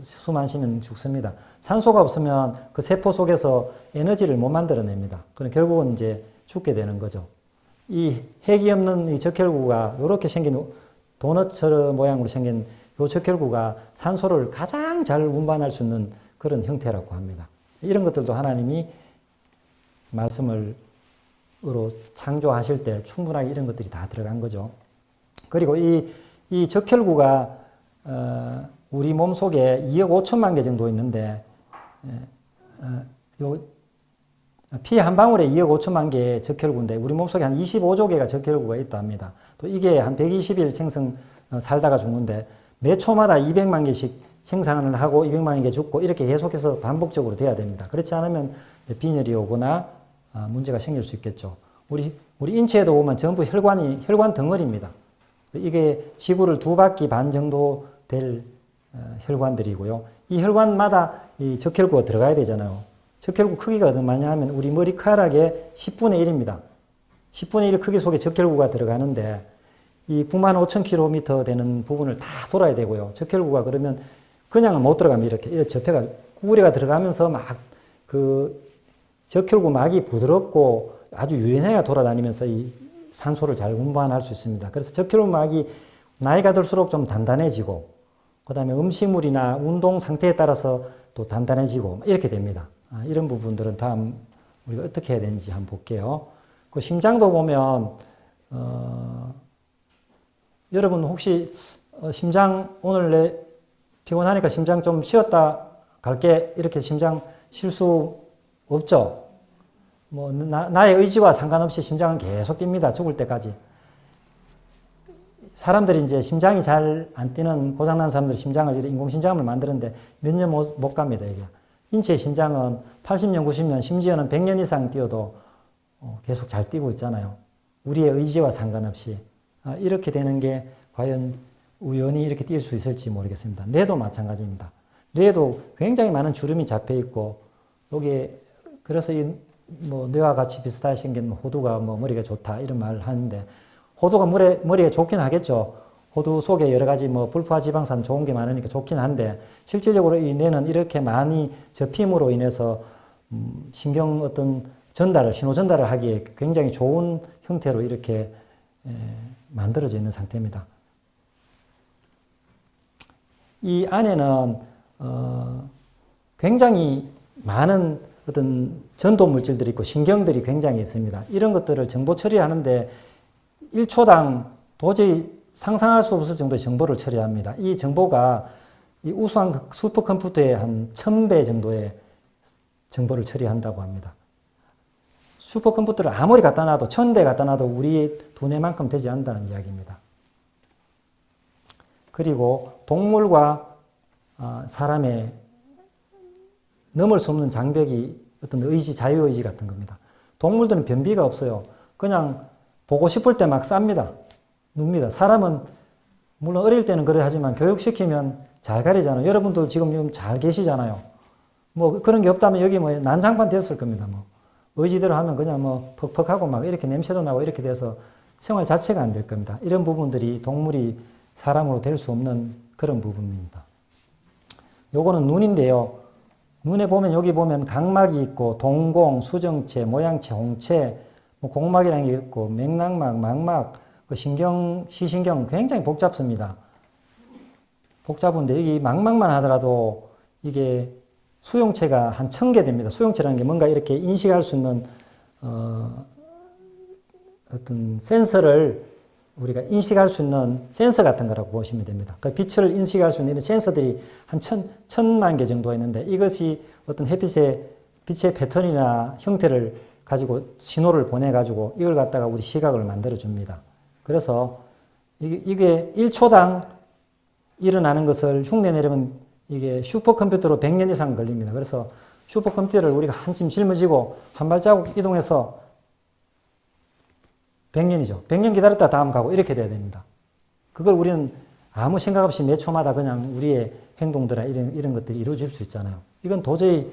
숨 안 쉬면 죽습니다. 산소가 없으면 그 세포 속에서 에너지를 못 만들어냅니다. 그럼 결국은 이제 죽게 되는 거죠. 이 핵이 없는 이 적혈구가 이렇게 생긴 도넛처럼 모양으로 생긴 이 적혈구가 산소를 가장 잘 운반할 수 있는 그런 형태라고 합니다. 이런 것들도 하나님이 말씀으로 창조하실 때 충분하게 이런 것들이 다 들어간 거죠. 그리고 이 적혈구가 우리 몸 속에 2억 5천만 개 정도 있는데 피 한 방울에 2억 5천만 개의 적혈구인데 우리 몸속에 한 25조 개가 적혈구가 있다 합니다. 또 이게 한 120일 살다가 죽는데 매 초마다 200만 개씩 생산을 하고 200만 개 죽고 이렇게 계속해서 반복적으로 돼야 됩니다. 그렇지 않으면 빈혈이 오거나 문제가 생길 수 있겠죠. 우리 인체에도 보면 전부 혈관 덩어리입니다. 이게 지구를 2바퀴 반 정도 될 혈관들이고요. 이 혈관마다 이 적혈구가 들어가야 되잖아요. 적혈구 크기가 얼마냐 하면 우리 머리카락의 10분의 1입니다. 10분의 1 크기 속에 적혈구가 들어가는데 이 95,000km 되는 부분을 다 돌아야 되고요. 적혈구가 그러면 그냥은 못 들어갑니다. 이렇게 접해가 구부리가 들어가면서 막 그 적혈구 막이 부드럽고 아주 유연하게 돌아다니면서 이 산소를 잘 운반할 수 있습니다. 그래서 적혈구 막이 나이가 들수록 좀 단단해지고 그 다음에 음식물이나 운동 상태에 따라서 또 단단해지고 이렇게 됩니다. 이런 부분들은 다음 우리가 어떻게 해야 되는지 한번 볼게요. 그 심장도 보면 여러분 혹시 심장 오늘 내 피곤하니까 심장 좀 쉬었다 갈게 이렇게 심장 쉴 수 없죠? 뭐 나의 의지와 상관없이 심장은 계속 뜁니다. 죽을 때까지. 사람들이 이제 심장이 잘 안 뛰는 고장난 사람들 심장을 인공심장을 만드는데 몇 년 못 갑니다. 이게. 인체의 심장은 80년, 90년, 심지어는 100년 이상 뛰어도 계속 잘 뛰고 있잖아요. 우리의 의지와 상관없이. 이렇게 되는 게 과연 우연히 이렇게 뛸 수 있을지 모르겠습니다. 뇌도 마찬가지입니다. 뇌도 굉장히 많은 주름이 잡혀 있고 여기에 그래서 뭐 뇌와 같이 비슷하게 생긴 호두가 뭐 머리가 좋다 이런 말을 하는데 호두가 머리에 좋긴 하겠죠. 호두 속에 여러 가지 뭐 불포화 지방산 좋은 게 많으니까 좋긴 한데 실질적으로 이 뇌는 이렇게 많이 접힘으로 인해서 신경 어떤 전달을 신호 전달을 하기에 굉장히 좋은 형태로 이렇게 만들어져 있는 상태입니다. 이 안에는 굉장히 많은 어떤 전도 물질들이 있고 신경들이 굉장히 있습니다. 이런 것들을 정보 처리하는데 1초당 도저히 상상할 수 없을 정도의 정보를 처리합니다. 이 정보가 이 우수한 슈퍼컴퓨터의 한 1000배 정도의 정보를 처리한다고 합니다. 슈퍼컴퓨터를 아무리 갖다 놔도 1000대 갖다 놔도 우리 두뇌만큼 되지 않는다는 이야기입니다. 그리고 동물과 사람의 넘을 수 없는 장벽이 어떤 의지, 자유의지 같은 겁니다. 동물들은 변비가 없어요. 그냥 보고 싶을 때 막 쌉니다. 눕니다. 사람은 물론 어릴 때는 그래 하지만 교육시키면 잘 가리잖아요. 여러분도 지금 잘 계시잖아요. 뭐 그런 게 없다면 여기 뭐 난장판 되었을 겁니다. 뭐 의지대로 하면 그냥 뭐 퍽퍽하고 막 이렇게 냄새도 나고 이렇게 돼서 생활 자체가 안 될 겁니다. 이런 부분들이 동물이 사람으로 될 수 없는 그런 부분입니다. 요거는 눈인데요. 눈에 보면 여기 보면 각막이 있고 동공, 수정체, 모양체, 홍체, 뭐 공막이라는 게 있고 맥락막, 망막, 그 신경, 시신경 굉장히 복잡습니다. 복잡한데 여기 망막만 하더라도 이게 수용체가 한 1000개 됩니다. 수용체라는 게 뭔가 이렇게 인식할 수 있는 어떤 센서를 우리가 인식할 수 있는 센서 같은 거라고 보시면 됩니다. 그 빛을 인식할 수 있는 센서들이 한 1000만 개 정도 있는데 이것이 어떤 햇빛의 빛의 패턴이나 형태를 가지고 신호를 보내가지고 이걸 갖다가 우리 시각을 만들어 줍니다. 그래서 이게 1초당 일어나는 것을 흉내 내려면 이게 슈퍼컴퓨터로 100년 이상 걸립니다. 그래서 슈퍼컴퓨터를 우리가 한쯤 짊어지고 한 발자국 이동해서 100년이죠. 100년 기다렸다 다음 가고 이렇게 돼야 됩니다. 그걸 우리는 아무 생각 없이 몇 초마다 그냥 우리의 행동들이나 이런 것들이 이루어질 수 있잖아요. 이건 도저히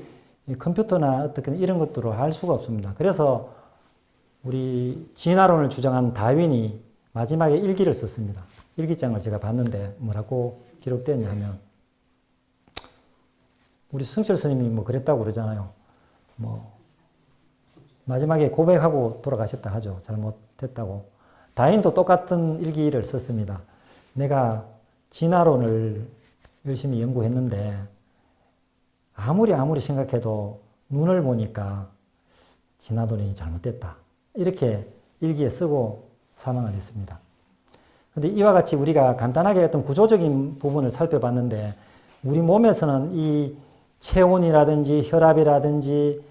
컴퓨터나 어떻게 이런 것들로 할 수가 없습니다. 그래서 우리 진화론을 주장한 다윈이 마지막에 일기를 썼습니다. 일기장을 제가 봤는데 뭐라고 기록되었냐 하면 우리 승철 스님이 뭐 그랬다고 그러잖아요. 뭐 마지막에 고백하고 돌아가셨다 하죠. 잘못했다고. 다윈도 똑같은 일기를 썼습니다. 내가 진화론을 열심히 연구했는데 아무리 생각해도 눈을 보니까 진화론이 잘못됐다. 이렇게 일기에 쓰고 사망을 했습니다. 그런데 이와 같이 우리가 간단하게 어떤 구조적인 부분을 살펴봤는데 우리 몸에서는 이 체온이라든지 혈압이라든지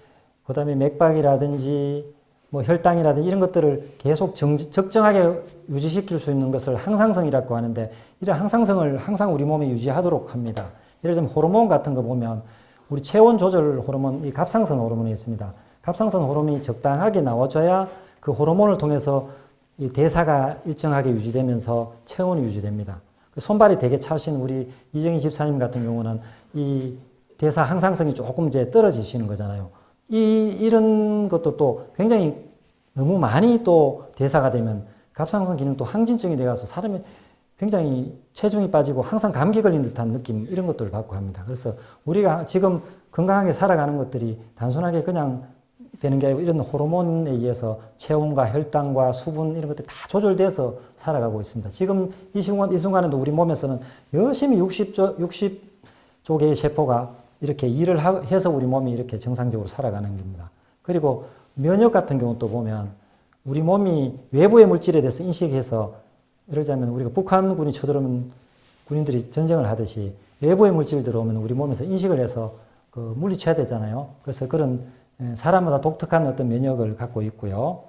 그 다음에 맥박이라든지 뭐 혈당이라든지 이런 것들을 계속 적정하게 유지시킬 수 있는 것을 항상성이라고 하는데 이런 항상성을 항상 우리 몸에 유지하도록 합니다. 예를 들면 호르몬 같은 거 보면 우리 체온 조절 호르몬, 이 갑상선 호르몬이 있습니다. 갑상선 호르몬이 적당하게 나와줘야 그 호르몬을 통해서 이 대사가 일정하게 유지되면서 체온이 유지됩니다. 손발이 되게 차신 우리 이정희 집사님 같은 경우는 이 대사 항상성이 조금 이제 떨어지시는 거잖아요. 이런 것도 또 굉장히 너무 많이 또 대사가 되면 갑상선 기능도 항진증이 돼가서 사람이 굉장히 체중이 빠지고 항상 감기 걸린 듯한 느낌 이런 것들을 받고 합니다. 그래서 우리가 지금 건강하게 살아가는 것들이 단순하게 그냥 되는 게 아니고 이런 호르몬에 의해서 체온과 혈당과 수분 이런 것들이 다 조절돼서 살아가고 있습니다. 지금 이 순간에도 우리 몸에서는 열심히 60쪽의 세포가 이렇게 일을 해서 우리 몸이 이렇게 정상적으로 살아가는 겁니다. 그리고 면역 같은 경우는 또 보면 우리 몸이 외부의 물질에 대해서 인식해서 예를 들자면 우리가 북한군이 쳐들어오면 군인들이 전쟁을 하듯이 외부의 물질이 들어오면 우리 몸에서 인식을 해서 그 물리쳐야 되잖아요. 그래서 그런 사람마다 독특한 어떤 면역을 갖고 있고요.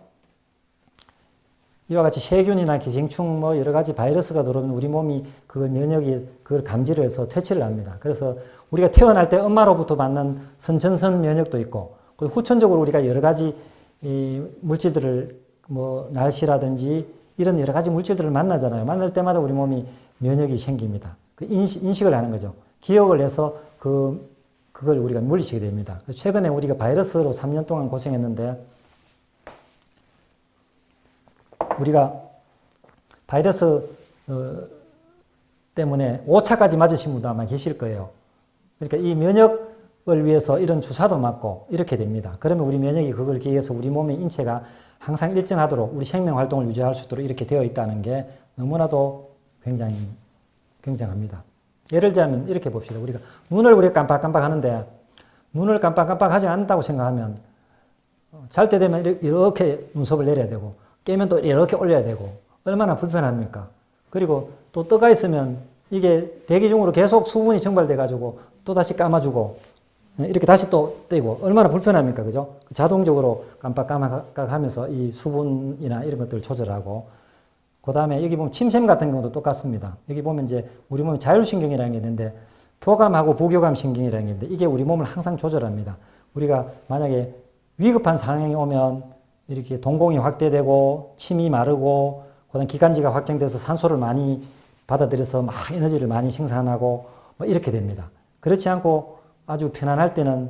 이와 같이 세균이나 기생충 뭐 여러 가지 바이러스가 들어오면 우리 몸이 그걸 면역이 그걸 감지를 해서 퇴치를 합니다. 그래서 우리가 태어날 때 엄마로부터 받는 선천성 면역도 있고 그리고 후천적으로 우리가 여러 가지 이 물질들을 뭐 날씨라든지 이런 여러 가지 물질들을 만나잖아요. 만날 때마다 우리 몸이 면역이 생깁니다. 그 인식을 하는 거죠. 기억을 해서 그걸 우리가 물리치게 됩니다. 최근에 우리가 바이러스로 3년 동안 고생했는데 우리가 바이러스 때문에 5차까지 맞으신 분도 아마 계실 거예요. 그러니까 이 면역을 위해서 이런 주사도 맞고 이렇게 됩니다. 그러면 우리 면역이 그걸 기해서 우리 몸의 인체가 항상 일정하도록 우리 생명 활동을 유지할 수 있도록 이렇게 되어 있다는 게 너무나도 굉장히 굉장합니다. 예를 들자면 이렇게 봅시다. 우리가 눈을 우리가 깜빡깜빡 하는데 눈을 깜빡깜빡 하지 않는다고 생각하면 잘 때 되면 이렇게 눈썹을 내려야 되고 깨면 또 이렇게 올려야 되고 얼마나 불편합니까? 그리고 또 떠가 있으면 이게 대기 중으로 계속 수분이 증발돼 가지고 또 다시 감아주고 이렇게 다시 또 떼고 얼마나 불편합니까? 그죠? 자동적으로 깜빡깜빡 하면서 이 수분이나 이런 것들을 조절하고 그 다음에 여기 보면 침샘 같은 경우도 똑같습니다. 여기 보면 이제 우리 몸에 자율신경이라는 게 있는데 교감하고 부교감 신경이라는 게 있는데 이게 우리 몸을 항상 조절합니다. 우리가 만약에 위급한 상황이 오면 이렇게 동공이 확대되고 침이 마르고 그다음 기관지가 확장돼서 산소를 많이 받아들여서 막 에너지를 많이 생산하고 뭐 이렇게 됩니다. 그렇지 않고 아주 편안할 때는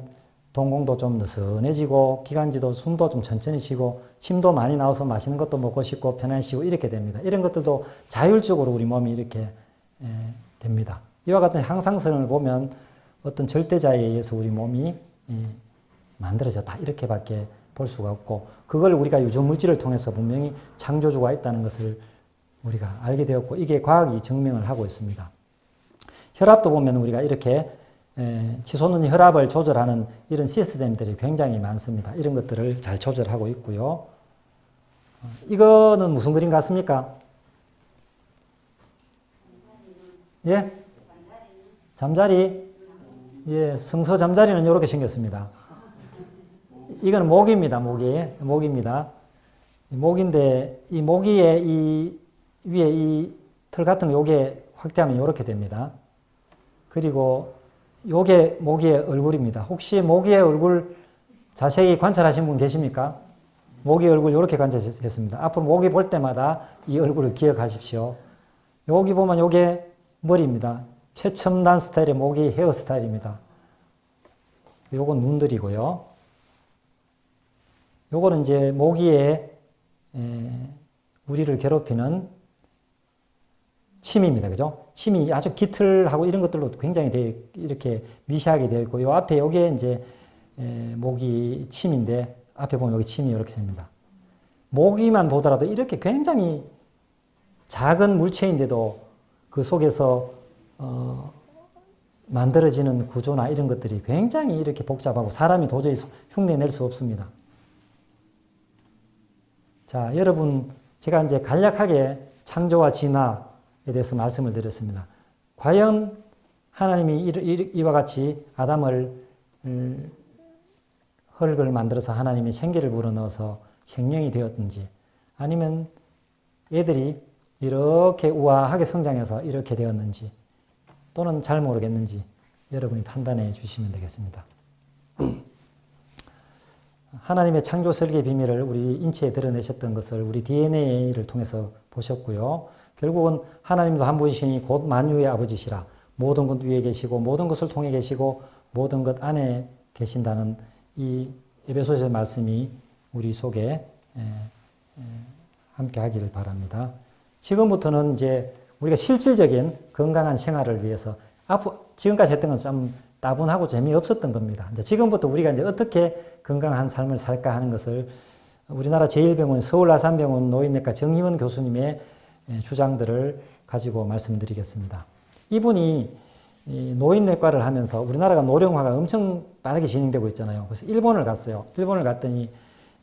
동공도 좀 느슨해지고 기관지도 숨도 좀 천천히 쉬고 침도 많이 나와서 맛있는 것도 먹고 싶고 편안히 쉬고 이렇게 됩니다. 이런 것들도 자율적으로 우리 몸이 이렇게 됩니다. 이와 같은 항상성을 보면 어떤 절대자에 의해서 우리 몸이 만들어졌다 이렇게밖에 볼 수가 없고 그걸 우리가 유전물질을 통해서 분명히 창조주가 있다는 것을 우리가 알게 되었고 이게 과학이 증명을 하고 있습니다. 혈압도 보면 우리가 이렇게 치솟는 혈압을 조절하는 이런 시스템들이 굉장히 많습니다. 이런 것들을 잘 조절하고 있고요. 이거는 무슨 그림 같습니까? 예? 잠자리? 예, 성서 잠자리는 이렇게 생겼습니다. 이건 모기입니다. 모기입니다. 모기인데 이 모기의 이 위에 이 털 같은 거 요게 확대하면 이렇게 됩니다. 그리고 요게 모기의 얼굴입니다. 혹시 모기의 얼굴 자세히 관찰하신 분 계십니까? 모기 얼굴 이렇게 관찰했습니다. 앞으로 모기 볼 때마다 이 얼굴을 기억하십시오. 여기 보면 요게 머리입니다. 최첨단 스타일의 모기 헤어스타일입니다. 요건 눈들이고요. 요거는 이제 모기의 우리를 괴롭히는 침입니다. 그죠? 침이 아주 깃털하고 이런 것들로 굉장히 이렇게 미세하게 되어 있고, 요 앞에 요게 이제 모기 침인데, 앞에 보면 여기 침이 이렇게 됩니다. 모기만 보더라도 이렇게 굉장히 작은 물체인데도 그 속에서 만들어지는 구조나 이런 것들이 굉장히 이렇게 복잡하고 사람이 도저히 흉내낼 수 없습니다. 자, 여러분, 제가 이제 간략하게 창조와 진화에 대해서 말씀을 드렸습니다. 과연 하나님이 이와 같이 아담을 흙을 만들어서 하나님이 생기를 불어넣어서 생명이 되었든지, 아니면 애들이 이렇게 우아하게 성장해서 이렇게 되었는지, 또는 잘 모르겠는지 여러분이 판단해 주시면 되겠습니다. 하나님의 창조 설계 비밀을 우리 인체에 드러내셨던 것을 우리 DNA를 통해서 보셨고요. 결국은 하나님도 한 분이시니 곧 만유의 아버지시라. 모든 것 위에 계시고 모든 것을 통해 계시고 모든 것 안에 계신다는 이 에베소서의 말씀이 우리 속에 함께 하기를 바랍니다. 지금부터는 이제 우리가 실질적인 건강한 생활을 위해서 지금까지 했던 건 좀 따분하고 재미없었던 겁니다. 이제 지금부터 우리가 이제 어떻게 건강한 삶을 살까 하는 것을 우리나라 제1병원 서울아산병원 노인내과 정희원 교수님의 주장들을 가지고 말씀드리겠습니다. 이분이 노인내과를 하면서 우리나라가 노령화가 엄청 빠르게 진행되고 있잖아요. 그래서 일본을 갔어요. 일본을 갔더니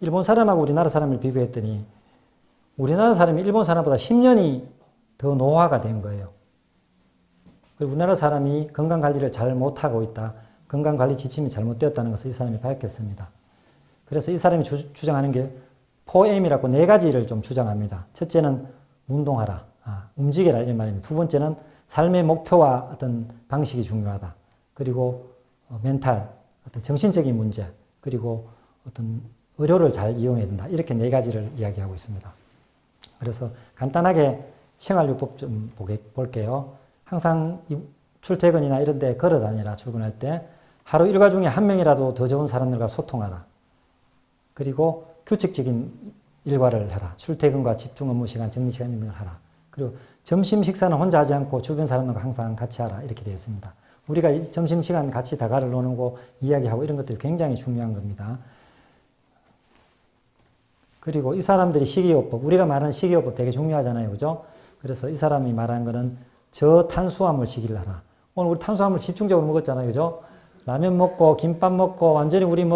일본 사람하고 우리나라 사람을 비교했더니 우리나라 사람이 일본 사람보다 10년이 더 노화가 된 거예요. 그리고 우리나라 사람이 건강관리를 잘 못하고 있다. 건강관리 지침이 잘못되었다는 것을 이 사람이 밝혔습니다. 그래서 이 사람이 주장하는 게 4M이라고 4가지를 좀 주장합니다. 첫째는 운동하라. 움직여라 이런 말입니다. 두 번째는 삶의 목표와 어떤 방식이 중요하다. 그리고 멘탈, 어떤 정신적인 문제, 그리고 어떤 의료를 잘 이용해야 된다. 이렇게 4가지를 이야기하고 있습니다. 그래서 간단하게 생활요법 좀 볼게요. 항상 출퇴근이나 이런 데 걸어 다니라. 출근할 때 하루 일과 중에 한 명이라도 더 좋은 사람들과 소통하라. 그리고 규칙적인 일과를 해라. 출퇴근과 집중 업무 시간, 정리 시간 있는 걸 하라. 그리고 점심 식사는 혼자 하지 않고 주변 사람들과 항상 같이 하라. 이렇게 되어 있습니다. 우리가 점심 시간 같이 다가를 나누고 이야기하고 이런 것들이 굉장히 중요한 겁니다. 그리고 이 사람들이 식이요법, 우리가 말하는 식이요법 되게 중요하잖아요. 그죠? 그래서 이 사람이 말한 거는 저탄수화물 식이를 하라. 오늘 우리 탄수화물 집중적으로 먹었잖아요. 그죠? 라면 먹고 김밥 먹고 완전히 우리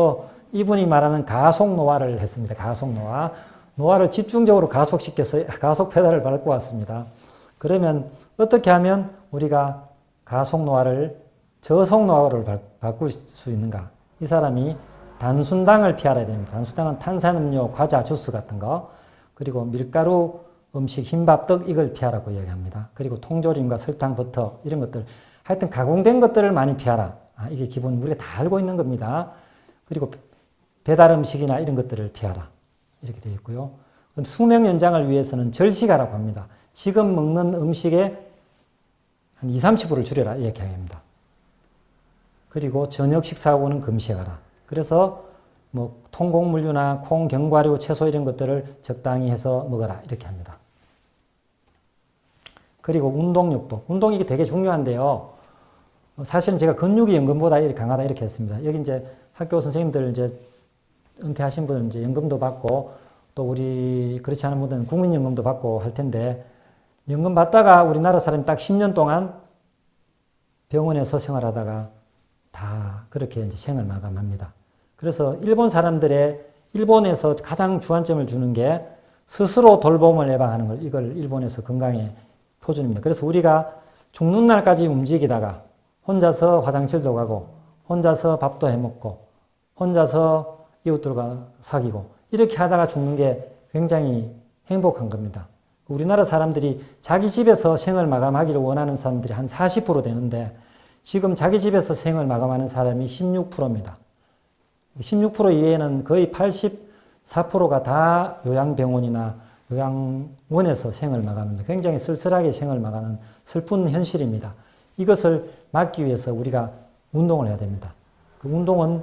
이분이 말하는 가속노화를 했습니다. 가속노화. 노화를 집중적으로 가속시켜서 가속 페달을 밟고 왔습니다. 그러면 어떻게 하면 우리가 가속노화를 저속노화로 바꿀 수 있는가? 이 사람이 단순당을 피하라 됩니다. 단순당은 탄산음료, 과자, 주스 같은 거, 그리고 밀가루 음식, 흰밥, 떡 이걸 피하라고 이야기합니다. 그리고 통조림과 설탕, 버터 이런 것들, 하여튼 가공된 것들을 많이 피하라. 이게 기본 우리가 다 알고 있는 겁니다. 그리고 배달 음식이나 이런 것들을 피하라. 이렇게 되어 있고요. 그럼 수명 연장을 위해서는 절식하라고 합니다. 지금 먹는 음식의 한 20, 30%를 줄여라 이렇게 합니다. 그리고 저녁 식사하고는 금식하라. 그래서 통곡물류나 콩, 견과류, 채소 이런 것들을 적당히 해서 먹어라 이렇게 합니다. 그리고 운동요법. 운동이 이게 되게 중요한데요. 사실은 제가 근육이 연금보다 이렇게 강하다 이렇게 했습니다. 여기 이제 학교 선생님들 이제 은퇴하신 분은 이제 연금도 받고 또 우리 그렇지 않은 분들은 국민연금도 받고 할 텐데 연금 받다가 우리나라 사람이 딱 10년 동안 병원에서 생활하다가 다 그렇게 이제 생을 마감합니다. 그래서 일본 사람들의 일본에서 가장 주안점을 주는 게 스스로 돌봄을 예방하는 걸 이걸 일본에서 건강의 표준입니다. 그래서 우리가 죽는 날까지 움직이다가 혼자서 화장실도 가고 혼자서 밥도 해 먹고 혼자서 이웃들과 사귀고 이렇게 하다가 죽는 게 굉장히 행복한 겁니다. 우리나라 사람들이 자기 집에서 생을 마감하기를 원하는 사람들이 한 40% 되는데 지금 자기 집에서 생을 마감하는 사람이 16%입니다. 16% 이외에는 거의 84%가 다 요양병원이나 요양원에서 생을 마감합니다. 굉장히 쓸쓸하게 생을 마감하는 슬픈 현실입니다. 이것을 막기 위해서 우리가 운동을 해야 됩니다. 그 운동은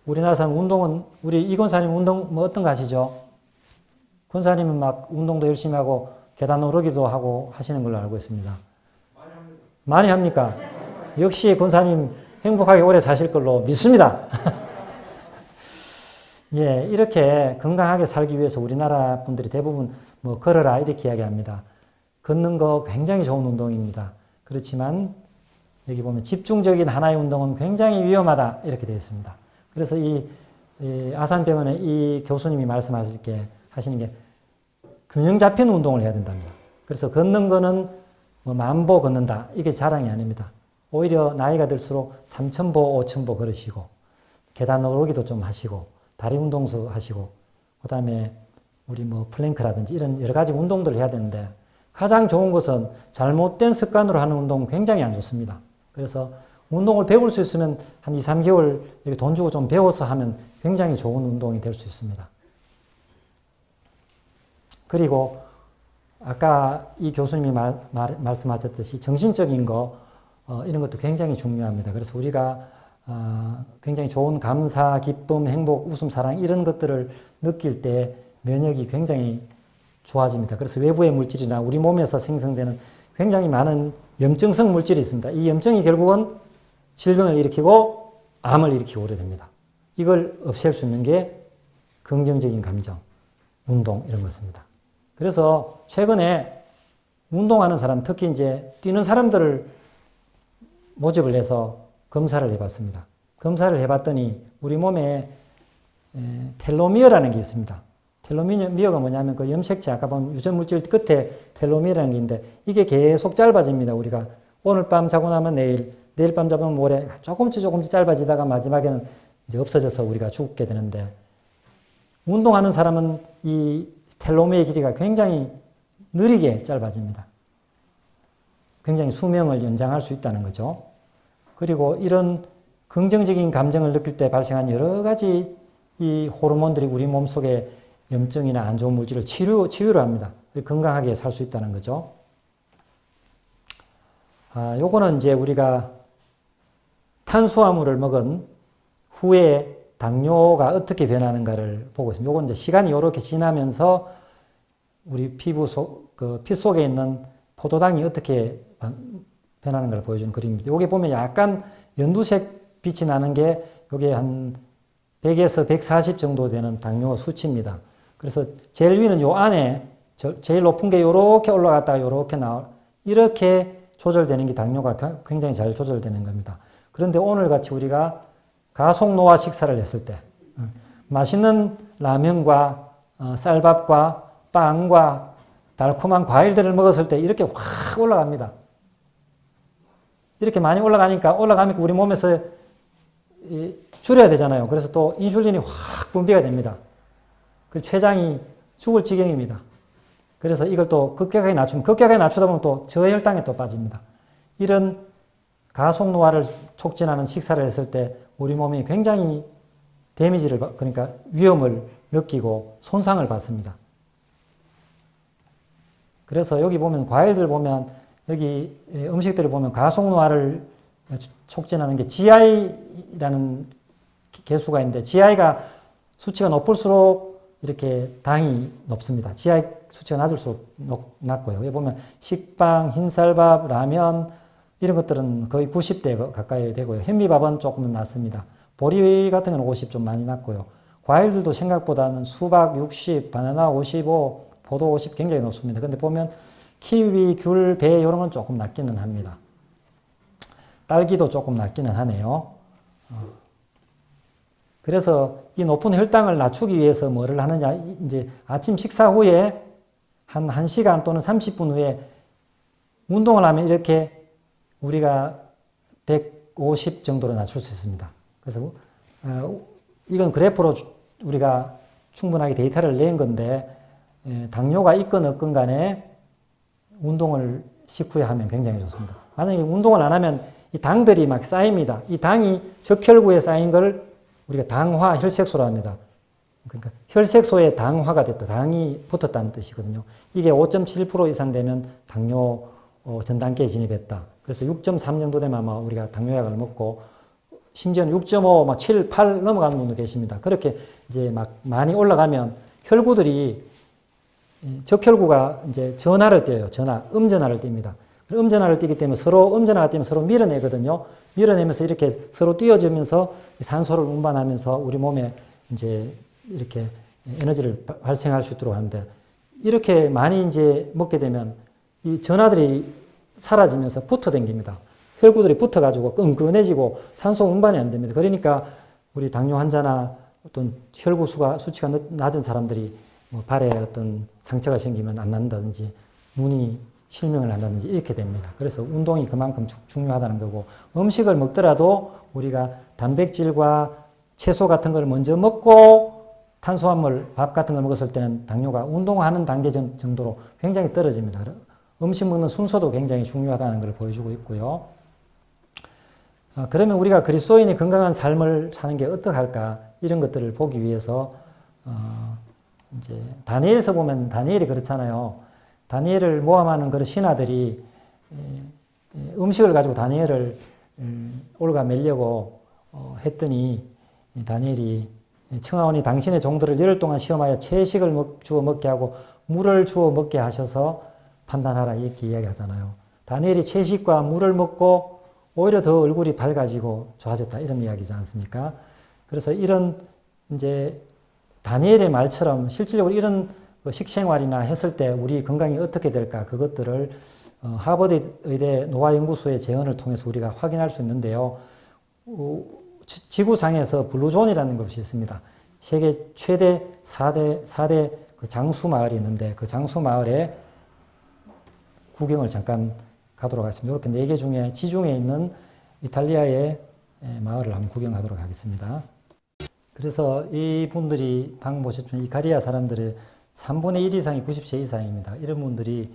우리나라 사람 운동은 우리 이 권사님 운동 어떤 거 아시죠? 권사님은 막 운동도 열심히 하고 계단 오르기도 하고 하시는 걸로 알고 있습니다. 많이 합니까? 역시 권사님 행복하게 오래 사실 걸로 믿습니다. 예, 이렇게 건강하게 살기 위해서 우리나라 분들이 대부분 걸어라 이렇게 이야기합니다. 걷는 거 굉장히 좋은 운동입니다. 그렇지만 여기 보면 집중적인 하나의 운동은 굉장히 위험하다 이렇게 되어 있습니다. 그래서 이 아산병원의 이 교수님이 말씀하실 게 하시는 게 균형 잡힌 운동을 해야 된답니다. 그래서 걷는 거는 10,000보 걷는다 이게 자랑이 아닙니다. 오히려 나이가 들수록 3,000보, 5,000보 걸으시고 계단 오르기도 좀 하시고 다리 운동도 하시고 그 다음에 우리 플랭크라든지 이런 여러 가지 운동들을 해야 되는데 가장 좋은 것은 잘못된 습관으로 하는 운동은 굉장히 안 좋습니다. 그래서 운동을 배울 수 있으면 한 2, 3개월 이렇게 돈 주고 좀 배워서 하면 굉장히 좋은 운동이 될 수 있습니다. 그리고 아까 이 교수님이 말씀하셨듯이 정신적인 거 이런 것도 굉장히 중요합니다. 그래서 우리가 굉장히 좋은 감사, 기쁨, 행복, 웃음, 사랑 이런 것들을 느낄 때 면역이 굉장히 좋아집니다. 그래서 외부의 물질이나 우리 몸에서 생성되는 굉장히 많은 염증성 물질이 있습니다. 이 염증이 결국은 질병을 일으키고 암을 일으키고 오래 됩니다. 이걸 없앨 수 있는 게 긍정적인 감정, 운동 이런 것입니다. 그래서 최근에 운동하는 사람, 특히 이제 뛰는 사람들을 모집을 해서 검사를 해봤습니다. 검사를 해봤더니 우리 몸에 텔로미어라는 게 있습니다. 텔로미어가 뭐냐면 그 염색체, 아까 본 유전물질 끝에 텔로미어라는 게 있는데 이게 계속 짧아집니다. 우리가 오늘 밤 자고 나면 내일 밤 자면 모레 조금씩 짧아지다가 마지막에는 이제 없어져서 우리가 죽게 되는데 운동하는 사람은 이 텔로미어의 길이가 굉장히 느리게 짧아집니다. 굉장히 수명을 연장할 수 있다는 거죠. 그리고 이런 긍정적인 감정을 느낄 때 발생한 여러 가지 이 호르몬들이 우리 몸속에 염증이나 안 좋은 물질을 치유를 합니다. 건강하게 살 수 있다는 거죠. 요거는 이제 우리가 탄수화물을 먹은 후에 당뇨가 어떻게 변하는가를 보고 있습니다. 요건 이제 시간이 이렇게 지나면서 우리 피 속에 있는 포도당이 어떻게 변하는 걸 보여주는 그림입니다. 여기 보면 약간 연두색 빛이 나는 게 요게 한 100에서 140 정도 되는 당뇨 수치입니다. 그래서 제일 위는 요 안에 제일 높은 게 요렇게 올라갔다가 요렇게 이렇게 조절되는 게 당뇨가 굉장히 잘 조절되는 겁니다. 그런데 오늘 같이 우리가 가속노화 식사를 했을 때 맛있는 라면과 쌀밥과 빵과 달콤한 과일들을 먹었을 때 이렇게 확 올라갑니다. 이렇게 많이 올라가니까 우리 몸에서 줄여야 되잖아요. 그래서 또 인슐린이 확 분비가 됩니다. 그 췌장이 죽을 지경입니다. 그래서 이걸 또 급격하게 낮추다 보면 또 저혈당에 또 빠집니다. 이런 가속노화를 촉진하는 식사를 했을 때 우리 몸이 굉장히 그러니까 위험을 느끼고 손상을 받습니다. 그래서 여기 보면 과일들 보면 여기 음식들을 보면 가속노화를 촉진하는 게 GI라는 개수가 있는데 GI가 수치가 높을수록 이렇게 당이 높습니다. GI 수치가 낮을수록 낮고요. 여기 보면 식빵, 흰쌀밥, 라면 이런 것들은 거의 90대 가까이 되고요. 현미밥은 조금 낮습니다. 보리 같은 건 50 좀 많이 낮고요. 과일들도 생각보다는 수박 60, 바나나 55, 포도 50 굉장히 높습니다. 근데 보면 키위, 귤, 배 이런 건 조금 낮기는 합니다. 딸기도 조금 낮기는 하네요. 그래서 이 높은 혈당을 낮추기 위해서 뭐를 하느냐, 이제 아침 식사 후에 한 1시간 또는 30분 후에 운동을 하면 이렇게 우리가 150 정도로 낮출 수 있습니다. 그래서 이건 그래프로 우리가 충분하게 데이터를 낸 건데 당뇨가 있건 없건 간에 운동을 식후에 하면 굉장히 좋습니다. 만약에 운동을 안 하면 이 당들이 막 쌓입니다. 이 당이 적혈구에 쌓인 걸 우리가 당화 혈색소라 합니다. 그러니까 혈색소에 당화가 됐다. 당이 붙었다는 뜻이거든요. 이게 5.7% 이상 되면 당뇨 전 단계에 진입했다. 그래서 6.3 정도 되면 아마 우리가 당뇨약을 먹고 심지어는 6.5, 막 7, 8 넘어가는 분도 계십니다. 그렇게 이제 막 많이 올라가면 혈구들이 적혈구가 이제 전하를 떼요. 음전하를 띱니다. 음전하를 띄기 때문에 음전하가 띄면 서로 밀어내거든요. 밀어내면서 이렇게 서로 띄어주면서 산소를 운반하면서 우리 몸에 이제 이렇게 에너지를 발생할 수 있도록 하는데 이렇게 많이 이제 먹게 되면 이 전하들이 사라지면서 붙어 댕깁니다. 혈구들이 붙어가지고 끈끈해지고 산소 운반이 안 됩니다. 그러니까 우리 당뇨 환자나 어떤 혈구 수치가 낮은 사람들이 뭐 발에 어떤 상처가 생기면 안 난다든지 눈이 실명을 한다든지 이렇게 됩니다. 그래서 운동이 그만큼 중요하다는 거고 음식을 먹더라도 우리가 단백질과 채소 같은 걸 먼저 먹고 탄수화물, 밥 같은 걸 먹었을 때는 당뇨가 운동하는 단계 정도로 굉장히 떨어집니다. 음식 먹는 순서도 굉장히 중요하다는 걸 보여주고 있고요. 그러면 우리가 그리스도인이 건강한 삶을 사는 게 어떡할까 이런 것들을 보기 위해서 이제 다니엘서 보면 다니엘이 그렇잖아요. 다니엘을 모함하는 그런 신하들이 음식을 가지고 다니엘을 올가매려고 했더니 이 다니엘이 청하오니 당신의 종들을 열흘 동안 시험하여 채식을 주어 먹게 하고 물을 주어 먹게 하셔서 판단하라 이렇게 이야기하잖아요. 다니엘이 채식과 물을 먹고 오히려 더 얼굴이 밝아지고 좋아졌다 이런 이야기지 않습니까? 그래서 이런 이제 다니엘의 말처럼 실질적으로 이런 식생활이나 했을 때 우리 건강이 어떻게 될까 그것들을 하버드 의대 노화연구소의 재현을 통해서 우리가 확인할 수 있는데요. 지구상에서 블루존이라는 곳이 있습니다. 세계 최대 4대 그 장수 마을이 있는데 그 장수 마을에 구경을 잠깐 가도록 하겠습니다. 이렇게 4개 중에 지중해 있는 이탈리아의 마을을 한번 구경하도록 하겠습니다. 그래서 이분들이 방금 보셨지만 이카리아 사람들의 3분의 1 이상이 90세 이상입니다. 이런 분들이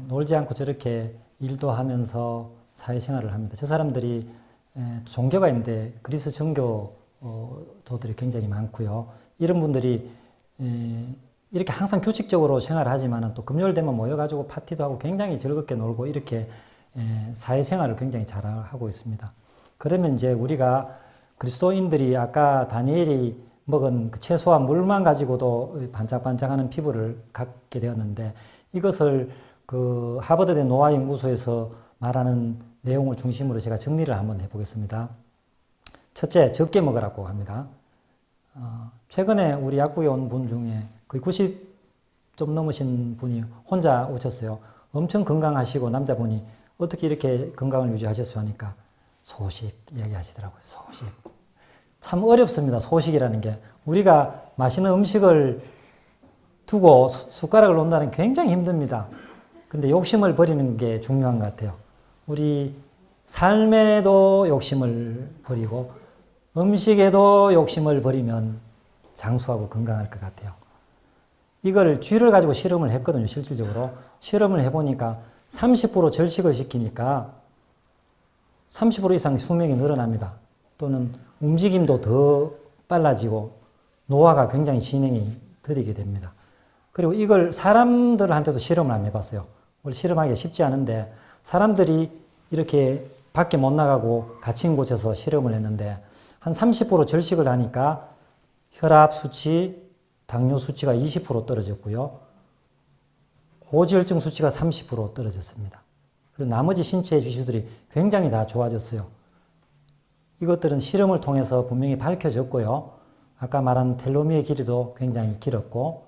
놀지 않고 저렇게 일도 하면서 사회생활을 합니다. 저 사람들이 종교가 있는데 그리스 정교도들이 굉장히 많고요. 이런 분들이 이렇게 항상 규칙적으로 생활을 하지만 또 금요일 되면 모여가지고 파티도 하고 굉장히 즐겁게 놀고 이렇게 사회생활을 굉장히 잘하고 있습니다. 그러면 이제 우리가 그리스도인들이 아까 다니엘이 먹은 그 채소와 물만 가지고도 반짝반짝하는 피부를 갖게 되었는데 이것을 그 하버드대 노화연구소에서 말하는 내용을 중심으로 제가 정리를 한번 해보겠습니다. 첫째, 적게 먹으라고 합니다. 최근에 우리 약국에 온 분 중에 거의 90 좀 넘으신 분이 혼자 오셨어요. 엄청 건강하시고 남자분이 어떻게 이렇게 건강을 유지하셨어요 하니까 소식 이야기하시더라고요. 소식. 참 어렵습니다. 소식이라는 게. 우리가 맛있는 음식을 두고 숟가락을 놓는다는 게 굉장히 힘듭니다. 근데 욕심을 버리는 게 중요한 것 같아요. 우리 삶에도 욕심을 버리고 음식에도 욕심을 버리면 장수하고 건강할 것 같아요. 이걸 쥐를 가지고 실험을 했거든요. 실질적으로. 실험을 해보니까 30% 절식을 시키니까 30% 이상 수명이 늘어납니다. 또는 움직임도 더 빨라지고 노화가 굉장히 진행이 더디게 됩니다. 그리고 이걸 사람들한테도 실험을 한번 해봤어요. 원래 실험하기가 쉽지 않은데 사람들이 이렇게 밖에 못 나가고 갇힌 곳에서 실험을 했는데 한 30% 절식을 하니까 혈압 수치, 당뇨 수치가 20% 떨어졌고요. 고지혈증 수치가 30% 떨어졌습니다. 그리고 나머지 신체 지수들이 굉장히 다 좋아졌어요. 이것들은 실험을 통해서 분명히 밝혀졌고요. 아까 말한 텔로미어의 길이도 굉장히 길었고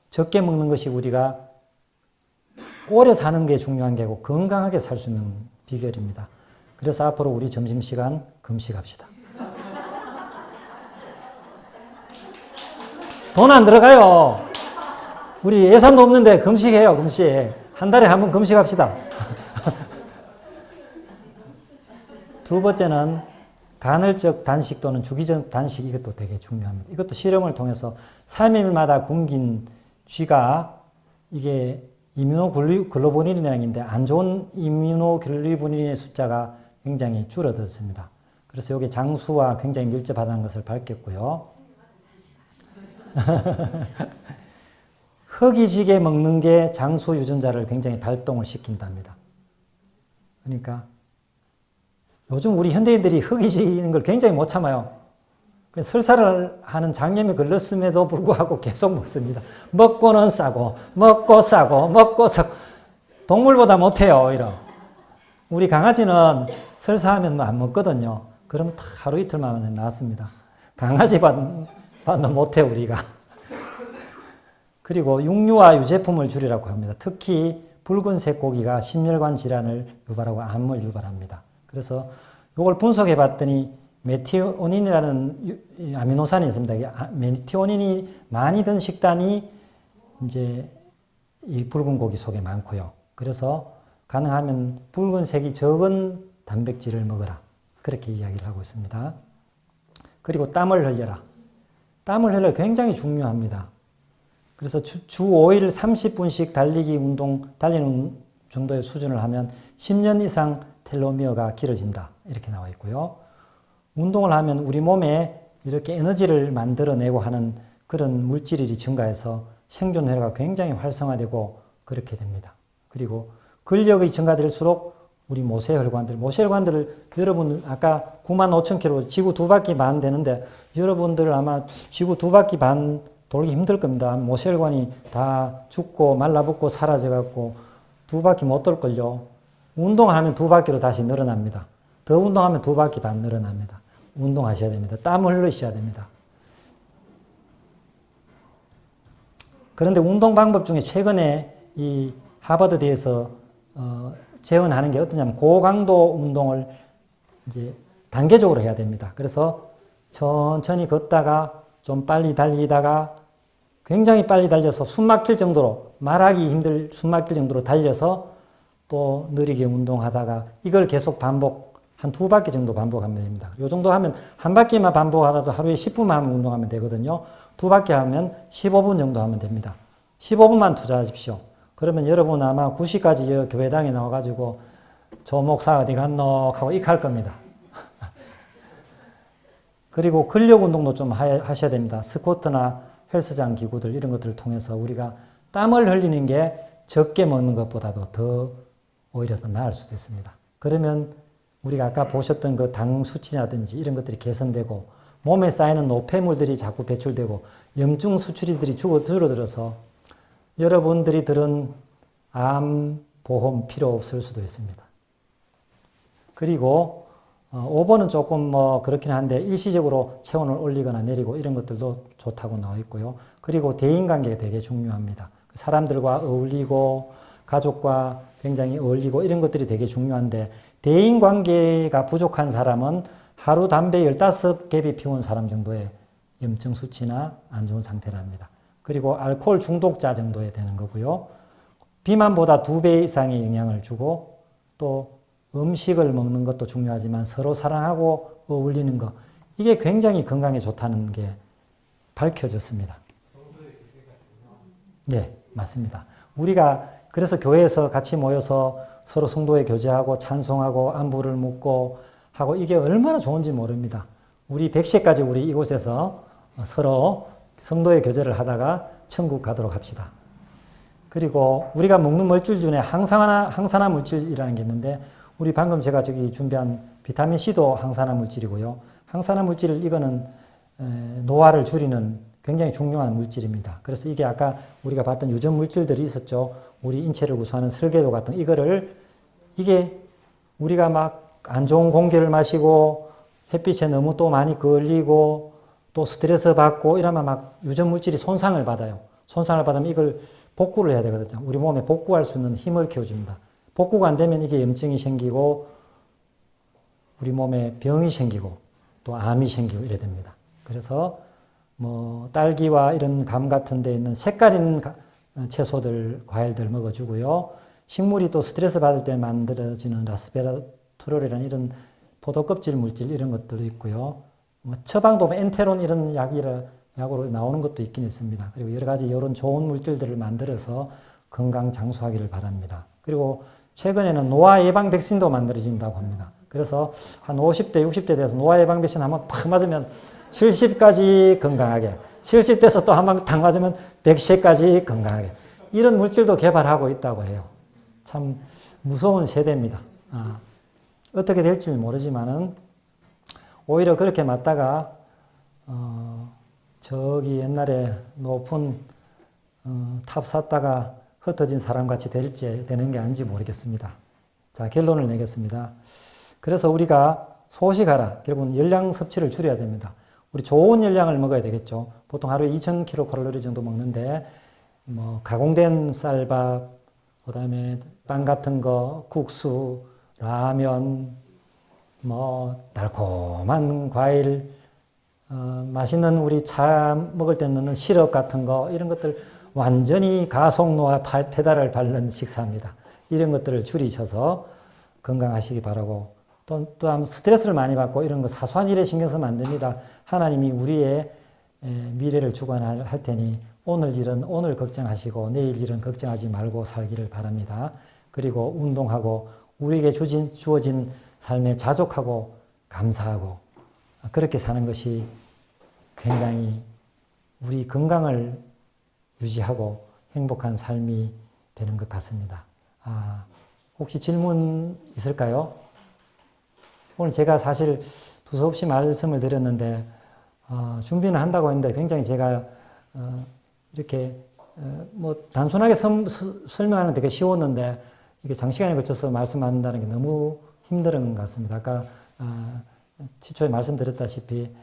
적게 먹는 것이 우리가 오래 사는 게 중요한 게 아니고 건강하게 살 수 있는 비결입니다. 그래서 앞으로 우리 점심시간 금식합시다. 돈 안 들어가요. 우리 예산도 없는데 금식해요. 금식. 한 달에 한 번 금식합시다. 두 번째는 간헐적 단식 또는 주기적 단식 이것도 되게 중요합니다. 이것도 실험을 통해서 3일마다 굶긴 쥐가 이게 이뮤노글로부린이라는 게 있는데 안 좋은 이뮤노글로부린의 숫자가 굉장히 줄어들었습니다. 그래서 이게 장수와 굉장히 밀접하다는 것을 밝혔고요. 허기지게 먹는 게 장수 유전자를 굉장히 발동을 시킨답니다. 그러니까 요즘 우리 현대인들이 허기지는 걸 굉장히 못 참아요. 설사를 하는 장염에 걸렸음에도 불구하고 계속 먹습니다. 먹고는 싸고, 먹고 싸고, 먹고 싸고. 동물보다 못해요, 오히려. 우리 강아지는 설사하면 안 먹거든요. 그럼 하루 이틀 만에 나왔습니다. 강아지봐도 못해, 우리가. 그리고 육류와 유제품을 줄이라고 합니다. 특히 붉은색 고기가 심혈관 질환을 유발하고 암을 유발합니다. 그래서 이걸 분석해 봤더니 메티오닌이라는 아미노산이 있습니다. 메티오닌이 많이 든 식단이 이제 이 붉은 고기 속에 많고요. 그래서 가능하면 붉은색이 적은 단백질을 먹어라. 그렇게 이야기를 하고 있습니다. 그리고 땀을 흘려라. 땀을 흘려 굉장히 중요합니다. 그래서 주 5일 30분씩 달리는 정도의 수준을 하면 10년 이상 텔로미어가 길어진다. 이렇게 나와 있고요. 운동을 하면 우리 몸에 이렇게 에너지를 만들어내고 하는 그런 물질이 증가해서 생존 회로가 굉장히 활성화되고 그렇게 됩니다. 그리고 근력이 증가될수록 우리 모세혈관들을 여러분 아까 95,000km 지구 2바퀴 반 되는데 여러분들 아마 지구 2바퀴 반 돌기 힘들 겁니다. 모세혈관이 다 죽고 말라붙고 사라져갖고 2바퀴 못 돌걸요. 운동하면 2바퀴로 다시 늘어납니다. 더 운동하면 2바퀴 반 늘어납니다. 운동하셔야 됩니다. 땀을 흘리셔야 됩니다. 그런데 운동 방법 중에 최근에 이 하버드대에서 제언하는 게 어떠냐면 고강도 운동을 이제 단계적으로 해야 됩니다. 그래서 천천히 걷다가 좀 빨리 달리다가 굉장히 빨리 달려서 숨 막힐 정도로 말하기 힘들 숨 막힐 정도로 달려서 또 느리게 운동하다가 이걸 계속 반복 한 2바퀴 정도 반복하면 됩니다. 이 정도 하면 한 바퀴만 반복하라도 하루에 10분만 운동하면 되거든요. 2바퀴 하면 15분 정도 하면 됩니다. 15분만 투자하십시오. 그러면 여러분 아마 9시까지 교회당에 나와가지고 조 목사 어디 갔노 하고 익할 겁니다. 그리고 근력 운동도 좀 하셔야 됩니다. 스쿼트나 헬스장 기구들 이런 것들을 통해서 우리가 땀을 흘리는 게 적게 먹는 것보다도 더 오히려 더 나을 수도 있습니다. 그러면 우리가 아까 보셨던 그 당 수치라든지 이런 것들이 개선되고 몸에 쌓이는 노폐물들이 자꾸 배출되고 염증 수치들이 줄어들어서 여러분들이 들은 암 보험 필요 없을 수도 있습니다. 그리고 5번은 조금 뭐 그렇긴 한데 일시적으로 체온을 올리거나 내리고 이런 것들도 좋다고 나와 있고요. 그리고 대인관계가 되게 중요합니다. 사람들과 어울리고 가족과 굉장히 어울리고 이런 것들이 되게 중요한데 대인관계가 부족한 사람은 하루 담배 15갭이 피운 사람 정도의 염증 수치나 안 좋은 상태랍니다. 그리고 알코올 중독자 정도에 되는 거고요. 비만보다 2배 이상의 영향을 주고 또 음식을 먹는 것도 중요하지만 서로 사랑하고 어울리는 것 이게 굉장히 건강에 좋다는 게 밝혀졌습니다. 네, 맞습니다. 우리가 그래서 교회에서 같이 모여서 서로 성도의 교제하고 찬송하고 안부를 묻고 하고 이게 얼마나 좋은지 모릅니다. 우리 100세까지 우리 이곳에서 서로 성도의 교제를 하다가 천국 가도록 합시다. 그리고 우리가 먹는 물질 중에 항산화 물질이라는 게 있는데 우리 방금 제가 저기 준비한 비타민C도 항산화 물질이고요. 항산화 물질 이거는 노화를 줄이는 굉장히 중요한 물질입니다. 그래서 이게 아까 우리가 봤던 유전 물질들이 있었죠. 우리 인체를 구성하는 설계도 같은 이게 우리가 막 안 좋은 공기를 마시고 햇빛에 너무 또 많이 걸리고 또 스트레스 받고 이러면 막 유전 물질이 손상을 받아요. 손상을 받으면 이걸 복구를 해야 되거든요. 우리 몸에 복구할 수 있는 힘을 키워줍니다. 복구가 안 되면 이게 염증이 생기고 우리 몸에 병이 생기고 또 암이 생기고 이래 됩니다. 그래서 뭐 딸기와 이런 감 같은 데 있는 색깔 있는 채소들, 과일들 먹어주고요. 식물이 또 스트레스 받을 때 만들어지는 라스베라토롤이라는 이런 포도 껍질 물질 이런 것들도 있고요. 뭐 처방도 엔테론 이런 약으로 나오는 것도 있긴 있습니다. 그리고 여러 가지 이런 좋은 물질들을 만들어서 건강 장수하기를 바랍니다. 그리고 최근에는 노화 예방 백신도 만들어진다고 합니다. 그래서 한 50대, 60대 돼서 노화 예방 백신 한번 탁 맞으면 70까지 건강하게, 70대에서 또 한 번 탁 맞으면 100세까지 건강하게 이런 물질도 개발하고 있다고 해요. 참 무서운 세대입니다. 어떻게 될지 모르지만은 오히려 그렇게 맞다가 저기 옛날에 높은 탑 샀다가 흩어진 사람같이 되는 게 아닌지 모르겠습니다. 자, 결론을 내겠습니다. 그래서 우리가 소식하라. 결국은 열량 섭취를 줄여야 됩니다. 우리 좋은 열량을 먹어야 되겠죠. 보통 하루에 2000kcal 정도 먹는데 뭐 가공된 쌀밥, 그다음에 빵 같은 거, 국수, 라면, 뭐 달콤한 과일, 맛있는 우리 차 먹을 때 넣는 시럽 같은 거 이런 것들 완전히 가속노화 페달을 밟는 식사입니다. 이런 것들을 줄이셔서 건강하시기 바라고 또한 스트레스를 많이 받고 이런 거 사소한 일에 신경 쓰면 안 됩니다. 하나님이 우리의 미래를 주관할 테니 오늘 일은 오늘 걱정하시고 내일 일은 걱정하지 말고 살기를 바랍니다. 그리고 운동하고 우리에게 주어진 삶에 자족하고 감사하고 그렇게 사는 것이 굉장히 우리 건강을 유지하고 행복한 삶이 되는 것 같습니다. 혹시 질문 있을까요? 오늘 제가 사실 두서없이 말씀을 드렸는데 준비는 한다고 했는데 굉장히 제가 이렇게 뭐 단순하게 설명하는 게 되게 쉬웠는데 이게 장시간에 걸쳐서 말씀한다는 게 너무 힘든 것 같습니다. 아까 시초에 말씀드렸다시피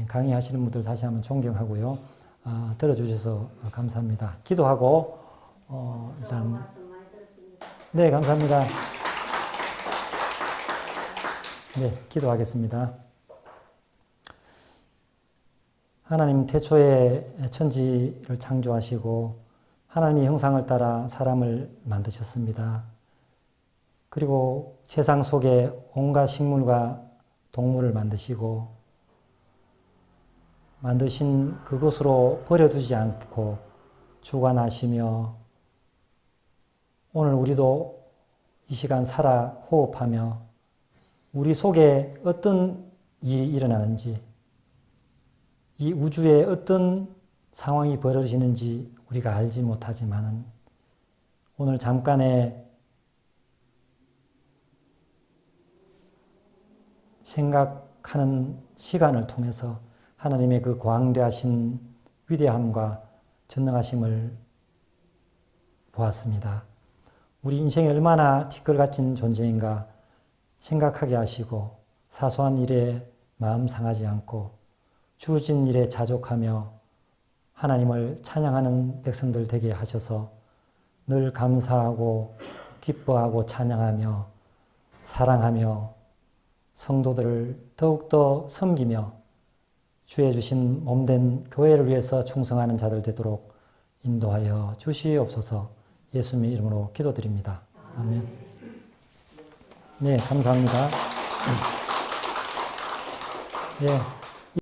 강의하시는 분들 다시 한번 존경하고요. 들어주셔서 감사합니다. 기도하고 일단 말씀 많이 들었습니다. 네, 감사합니다. 네, 기도하겠습니다. 하나님 태초에 천지를 창조하시고 하나님의 형상을 따라 사람을 만드셨습니다. 그리고 세상 속에 온갖 식물과 동물을 만드시고 만드신 그것으로 버려두지 않고 주관하시며 오늘 우리도 이 시간 살아 호흡하며 우리 속에 어떤 일이 일어나는지 이 우주에 어떤 상황이 벌어지는지 우리가 알지 못하지만은 오늘 잠깐의 생각하는 시간을 통해서 하나님의 그 광대하신 위대함과 전능하심을 보았습니다. 우리 인생이 얼마나 티끌같은 존재인가 생각하게 하시고 사소한 일에 마음 상하지 않고 주어진 일에 자족하며 하나님을 찬양하는 백성들 되게 하셔서 늘 감사하고 기뻐하고 찬양하며 사랑하며 성도들을 더욱더 섬기며 주의 주신 몸된 교회를 위해서 충성하는 자들 되도록 인도하여 주시옵소서. 예수님의 이름으로 기도드립니다. 아멘. 네, 감사합니다. 네.